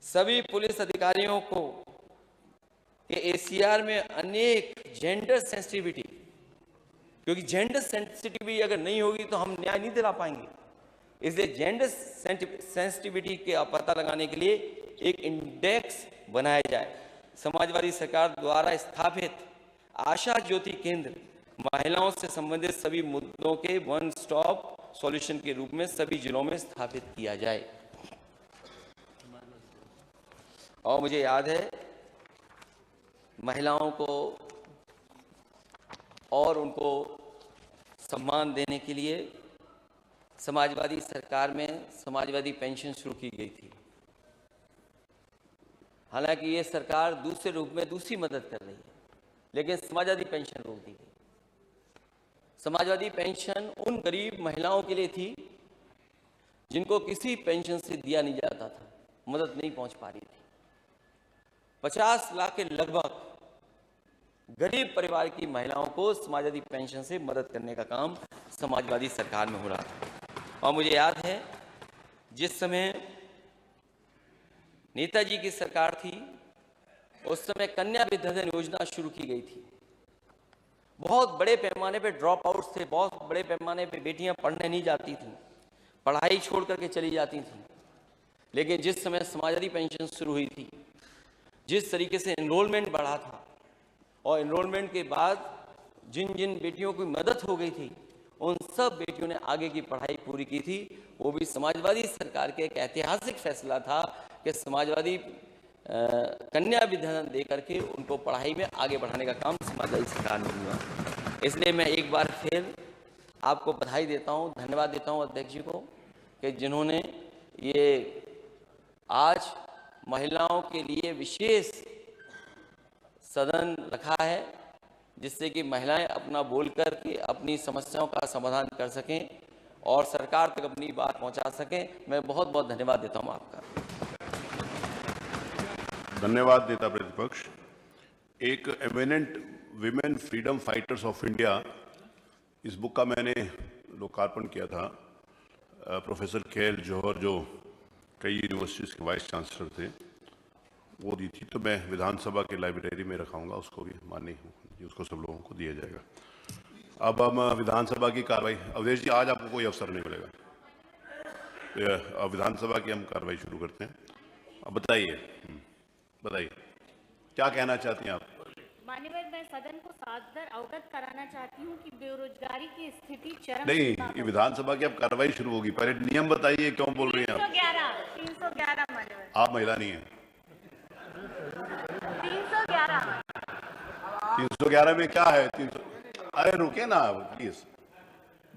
सभी पुलिस अधिकारियों को एसीआर में अनेक जेंडर सेंसिटिविटी, क्योंकि जेंडर सेंसिटिविटी अगर नहीं होगी तो हम न्याय नहीं दिला पाएंगे, इसलिए जेंडर सेंसिटिविटी के पता लगाने के लिए एक इंडेक्स बनाया जाए। समाजवादी सरकार द्वारा स्थापित आशा ज्योति केंद्र महिलाओं से संबंधित सभी मुद्दों के वन स्टॉप सॉल्यूशन के रूप में सभी जिलों में स्थापित किया जाए। और मुझे याद है महिलाओं को और उनको सम्मान देने के लिए समाजवादी सरकार में समाजवादी पेंशन शुरू की गई थी। हालांकि ये सरकार दूसरे रूप में दूसरी मदद कर रही है, लेकिन समाजवादी पेंशन रोक दी गई। समाजवादी पेंशन उन गरीब महिलाओं के लिए थी जिनको किसी पेंशन से दिया नहीं जाता था, मदद नहीं पहुंच पा रही थी। 50 लाख के लगभग गरीब परिवार की महिलाओं को समाजवादी पेंशन से मदद करने का काम समाजवादी सरकार में हो रहा था। और मुझे याद है जिस समय नेताजी की सरकार थी उस समय कन्या विद्याधन योजना शुरू की गई थी। बहुत बड़े पैमाने पे ड्रॉप आउट थे, बहुत बड़े पैमाने पे बेटियां पढ़ने नहीं जाती थीं, पढ़ाई छोड़ करके चली जाती थीं। लेकिन जिस समय समाजवादी पेंशन शुरू हुई थी, जिस तरीके से एनरोलमेंट बढ़ा था और एनरोलमेंट के बाद जिन जिन बेटियों की मदद हो गई थी उन सब बेटियों ने आगे की पढ़ाई पूरी की थी। वो भी समाजवादी सरकार के एक ऐतिहासिक फैसला था कि समाजवादी कन्या विद्याधन दे करके उनको पढ़ाई में आगे बढ़ाने का काम समाजवादी सरकार ने हुआ। इसलिए मैं एक बार फिर आपको बधाई देता हूँ, धन्यवाद देता हूँ अध्यक्ष जी को कि जिन्होंने ये आज महिलाओं के लिए विशेष सदन रखा है, जिससे कि महिलाएं अपना बोल कर के अपनी समस्याओं का समाधान कर सकें और सरकार तक अपनी बात पहुंचा सकें। मैं बहुत बहुत धन्यवाद देता हूं आपका। धन्यवाद देता प्रतिपक्ष। एक eminent women freedom fighters of India, इस बुक का मैंने लोकार्पण किया था। प्रोफेसर केएल जौहर जो कई यूनिवर्सिटीज़ के वाइस चांसलर थे, वो दी थी। तो मैं विधानसभा के लाइब्रेरी में रखाऊंगा, उसको भी माननीय उसको सब लोगों को दिया जाएगा। अब हम विधानसभा की कार्रवाई, अवधेश जी आज आपको कोई अवसर नहीं मिलेगा, तो अब विधानसभा की हम कार्रवाई शुरू करते हैं। अब बताइए क्या कहना चाहती हैं आप? माननीय मैं सदन को सादर अवगत कराना चाहती हूँ कि बेरोजगारी की स्थिति चरम नहीं, ये विधानसभा की अब कार्रवाई शुरू होगी, पहले नियम बताइए क्यों बोल रही हैं आप? 311 माननीय। आप महिला नहीं है। 311 में क्या है? 300, अरे रुके ना प्लीज।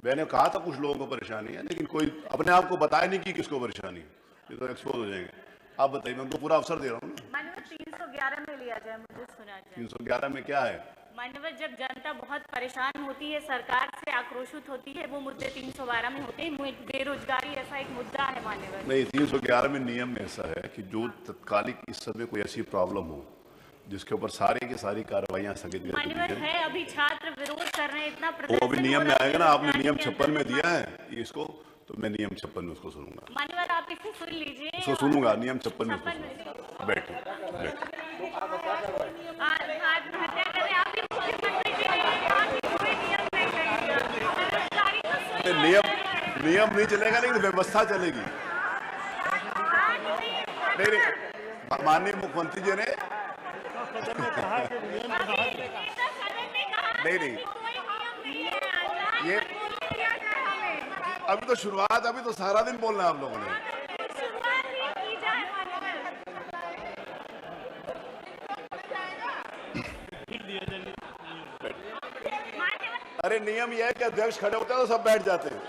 मैंने कहा था कुछ लोगों को परेशानी है, लेकिन कोई अपने आप को बताया नहीं कि किसको परेशानी है, ये तो एक्सपोज हो जाएंगे। आप बताइए, मैं उनको पूरा अवसर दे रहा हूँ ना। 311 में लिया जाए, मुझे सुना जाए। 311 में क्या है? मान्यवर, जब जनता बहुत परेशान होती है, सरकार से आक्रोशित होती है, वो मुद्दे 312 में होते हैं। बेरोजगारी ऐसा एक मुद्दा है मान्यवर। नहीं, 311 में नियम में ऐसा है कि जो तत्कालिक इस समय कोई ऐसी प्रॉब्लम हो जिसके ऊपर सारी की सारी कार्रवाइयां स्थगित कर दी मान्यवर जाए, है, अभी छात्र विरोध कर रहे हैं, इतना वो अभी प्रदर्शन नियम हो में रहा है, आएगा ना। आपने नियम बेरोजगारी के 56 में अंतर्गत। दिया है इसको, तो मैं नियम 56 में उसको सुनूंगा। मान्यवर आप इसे सुन लीजिए। उसको सुनूंगा, नियम 56 में उसको 56 में। सुनूंगा। बैठिए बैठिए। आत्महत्या करें, आप ही मुख्यमंत्री जी ने कहा कि कोई नियम नहीं लगेगा। बेरोजगारी तो सुन नियम नहीं चलेगा, लेकिन व्यवस्था चलेगी। नहीं, माननीय मुख्यमंत्री जी ने नहीं ये अभी तो शुरुआत, अभी तो सारा दिन बोलना है आप लोगों ने। अरे नियम यह है कि अध्यक्ष खड़े होते हैं तो सब बैठ जाते हैं।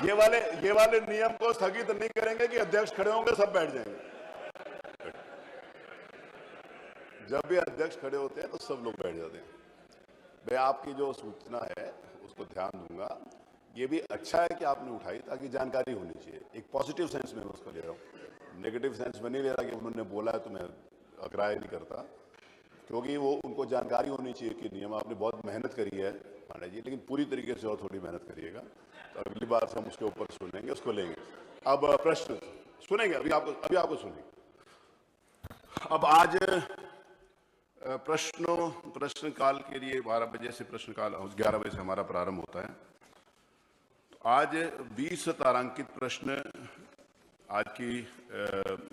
ये वाले नियम को स्थगित नहीं करेंगे कि अध्यक्ष खड़े होंगे सब बैठ जाएंगे। जब भी अध्यक्ष खड़े होते हैं तो सब लोग बैठ जाते हैं। मैं आपकी जो सूचना है उसको ध्यान दूंगा। ये भी अच्छा है कि आपने उठाई, ताकि जानकारी होनी चाहिए। एक पॉजिटिव सेंस में उसको ले रहा हूँ, नेगेटिव सेंस में नहीं ले रहा कि उन्होंने बोला है तो मैं अग्राह्य नहीं करता, क्योंकि वो उनको जानकारी होनी चाहिए कि नियम। आपने बहुत मेहनत करी है पांडे जी, लेकिन पूरी तरीके से और थोड़ी मेहनत करिएगा, तो अगली बार से हम उसके ऊपर सुनेंगे, उसको लेंगे। अब प्रश्न सुनेंगे, अभी आपको सुनेंगे। अब आज प्रश्न काल के लिए 12 बजे से प्रश्न काल, 11 बजे से हमारा प्रारंभ होता है। तो आज 20 तारांकित प्रश्न आज की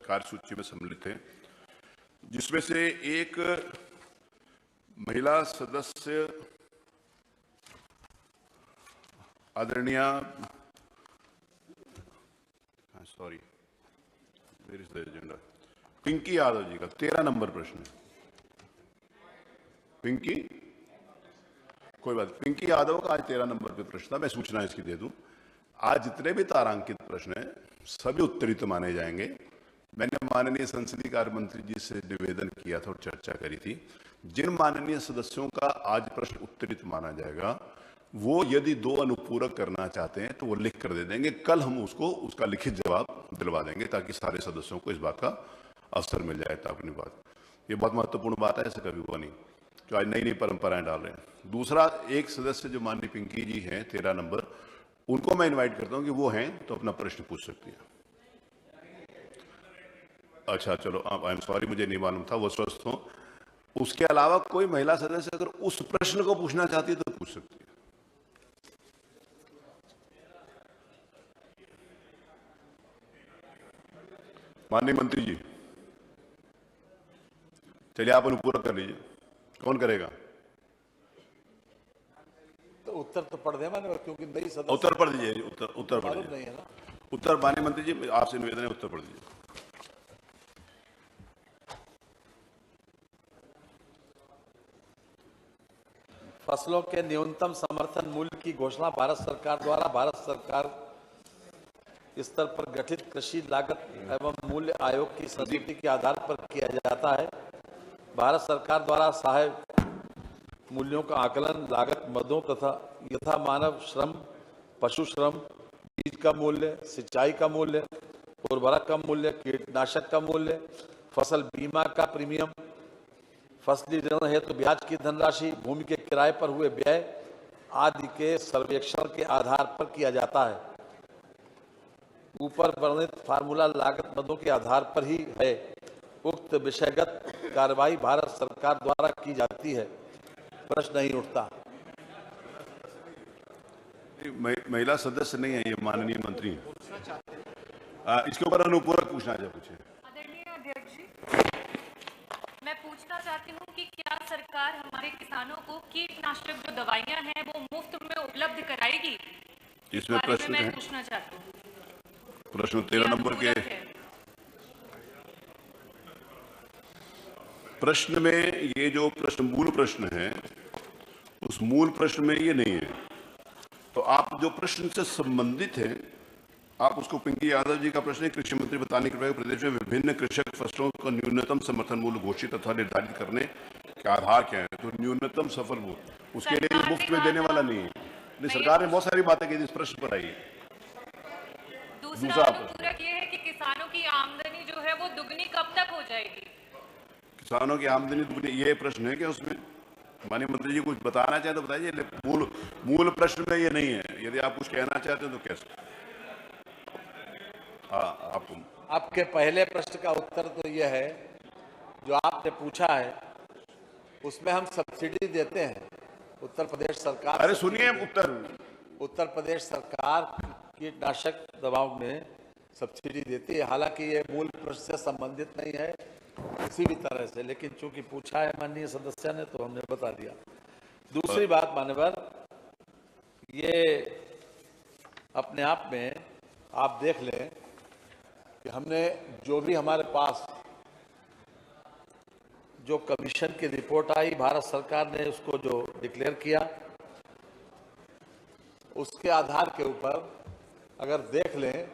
कार्यसूची में सम्मिलित हैं, जिसमें से एक महिला सदस्य आदरणीय where is the agenda, Pinky Yadav ji का 13 नंबर प्रश्न है। पिंकी, कोई बात, पिंकी यादव का आज 13 नंबर पे प्रश्न था। मैं सूचना इसकी दे दूं, आज जितने भी तारांकित प्रश्न हैं सभी उत्तरित माने जाएंगे। मैंने माननीय संसदीय कार्य मंत्री जी से निवेदन किया था और चर्चा करी थी, जिन माननीय सदस्यों का आज प्रश्न उत्तरित माना जाएगा वो यदि 2 अनुपूरक करना चाहते हैं तो वो लिख कर दे देंगे। कल हम उसका लिखित जवाब दिलवा देंगे, ताकि सारे सदस्यों को इस बात का अवसर मिल जाए। अपनी बात, ये बहुत महत्वपूर्ण बात है, ऐसे कभी हुआ नहीं, जो आज नई नई परंपराएं डाल रहे हैं। दूसरा, एक सदस्य जो माननीय पिंकी जी हैं 13 नंबर, उनको मैं इनवाइट करता हूं कि वो हैं तो अपना प्रश्न पूछ सकती हैं। अच्छा चलो, आई एम सॉरी, मुझे नहीं मालूम था, वो स्वस्थ हो। उसके अलावा कोई महिला सदस्य अगर उस प्रश्न को पूछना चाहती है तो पूछ सकती है। माननीय मंत्री जी, चलिए आप अनुपूरक कर लीजिए। कौन करेगा? तो उत्तर तो पढ़ दे मैंने, क्योंकि नई सदस्य उत्तर पढ़ दीजिए। उत्तर पढ़ नहीं दीजिए। है ना। उत्तर माननीय मंत्री जी, आपसे निवेदन है, उत्तर पढ़ दीजिए। फसलों के न्यूनतम समर्थन मूल्य की घोषणा भारत सरकार द्वारा भारत सरकार स्तर पर गठित कृषि लागत एवं मूल्य आयोग की स्वीकृति के आधार पर किया जाता है। भारत सरकार द्वारा सहायक मूल्यों का आकलन लागत मदों तथा यथा मानव श्रम, पशु श्रम, बीज का मूल्य, सिंचाई का मूल्य, उर्वरक का मूल्य, कीटनाशक का मूल्य, फसल बीमा का प्रीमियम, फसली ऋण हेतु ब्याज की धनराशि, भूमि के किराए पर हुए व्यय आदि के सर्वेक्षण के आधार पर किया जाता है। ऊपर वर्णित फार्मूला लागत मदों के आधार पर ही है। उक्त विषयगत कार्रवाई भारत सरकार द्वारा की जाती है। प्रश्न नहीं उठता। महिला सदस्य नहीं है, ये माननीय मंत्री हैं। इसके ऊपर अनुपूरक पूछना है, पूछे। आदरणीय अध्यक्ष जी, मैं पूछना चाहती हूँ कि क्या सरकार हमारे किसानों को कीटनाशक जो दवाइयाँ हैं वो मुफ्त में उपलब्ध कराएगी? इसमें प्रश्न मैं है, पूछना चाहती हूँ। प्रश्न 13 नंबर के प्रश्न में, ये जो प्रश्न मूल प्रश्न है उस मूल प्रश्न में ये नहीं है। तो आप जो प्रश्न से संबंधित है आप उसको पिंकी यादव जी का प्रश्न है, कृषि मंत्री बताने के लिए प्रदेश में विभिन्न कृषक फसलों का न्यूनतम समर्थन मूल्य घोषित तथा निर्धारित करने के आधार क्या है? तो न्यूनतम सफल मूल्य उसके लिए सरकार मुफ्त ने में देने कहा वाला था- नहीं है। नहीं, मैं सरकार ने ये बहुत सारी बातें की थी, इस प्रश्न पर आइए। दूसरा दूसरा अनुपूरक ये है कि किसानों की आमदनी जो है वो दुगनी कब तक हो जाएगी? किसानों की आमदनी दुगनी, ये प्रश्न है क्या उसमें? माननीय मंत्री जी कुछ बताना चाहे तो बताइए। मूल प्रश्न में ये नहीं है। यदि आप कुछ कहना चाहते हैं तो कैसे? हाँ, आप आपके पहले प्रश्न का उत्तर तो यह है, जो आपने पूछा है उसमें हम सब्सिडी देते हैं। उत्तर प्रदेश सरकार अरे सब्सिडी सुनिए देती उत्तर। है। उत्तर प्रदेश सरकार कीटनाशक दवाओं में सब्सिडी देती है। हालांकि ये मूल प्रश्न से संबंधित नहीं है किसी भी तरह से, लेकिन चूंकि पूछा है माननीय सदस्य ने तो हमने बता दिया। दूसरी बात मान्यवर, ये अपने आप में आप देख लें कि हमने जो भी हमारे पास जो कमीशन की रिपोर्ट आई, भारत सरकार ने उसको जो डिक्लेयर किया, उसके आधार के ऊपर अगर देख लें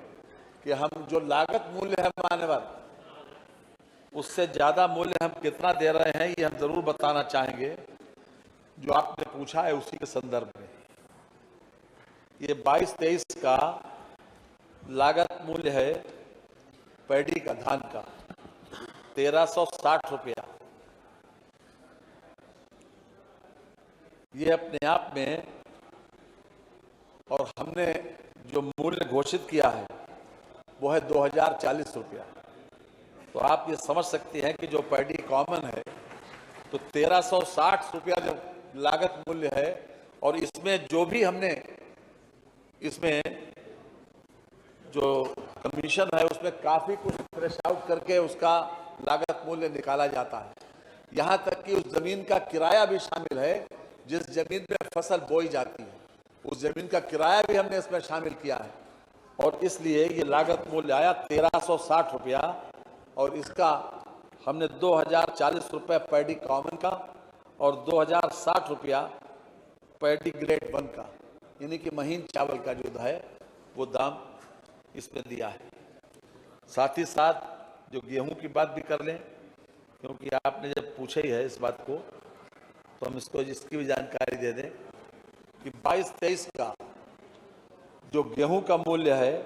कि हम जो लागत मूल्य है मान्यवर, उससे ज्यादा मूल्य हम कितना दे रहे हैं ये हम जरूर बताना चाहेंगे। जो आपने पूछा है उसी के संदर्भ में ये 22-23 का लागत मूल्य है पैडी का, धान का 1360 रुपया। ये अपने आप में, और हमने जो मूल्य घोषित किया है वो है 2040 रुपया। तो आप ये समझ सकते हैं कि जो पैडी कॉमन है तो 1360 रुपया जो लागत मूल्य है, और इसमें जो भी हमने इसमें जो कमीशन है उसमें काफी कुछ थ्रेश आउट करके उसका लागत मूल्य निकाला जाता है। यहाँ तक कि उस जमीन का किराया भी शामिल है जिस जमीन में फसल बोई जाती है, उस जमीन का किराया भी हमने इसमें शामिल किया है। और इसलिए ये लागत मूल्य आया 1360 रुपया, और इसका हमने 2040 रुपये पैडी कॉमन का और 2060 रुपया पैडी ग्रेड 1 का, यानी कि महीन चावल का जो है वो दाम इसमें दिया है। साथ ही साथ जो गेहूं की बात भी कर लें, क्योंकि आपने जब पूछा ही है इस बात को तो हम इसकी भी जानकारी दे दें कि 22-23 का जो गेहूं का मूल्य है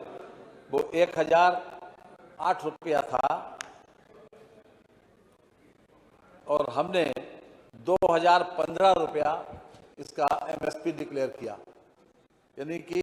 वो 1008 रुपया था, और हमने 2015 रुपया इसका एमएसपी डिक्लेयर किया, यानी कि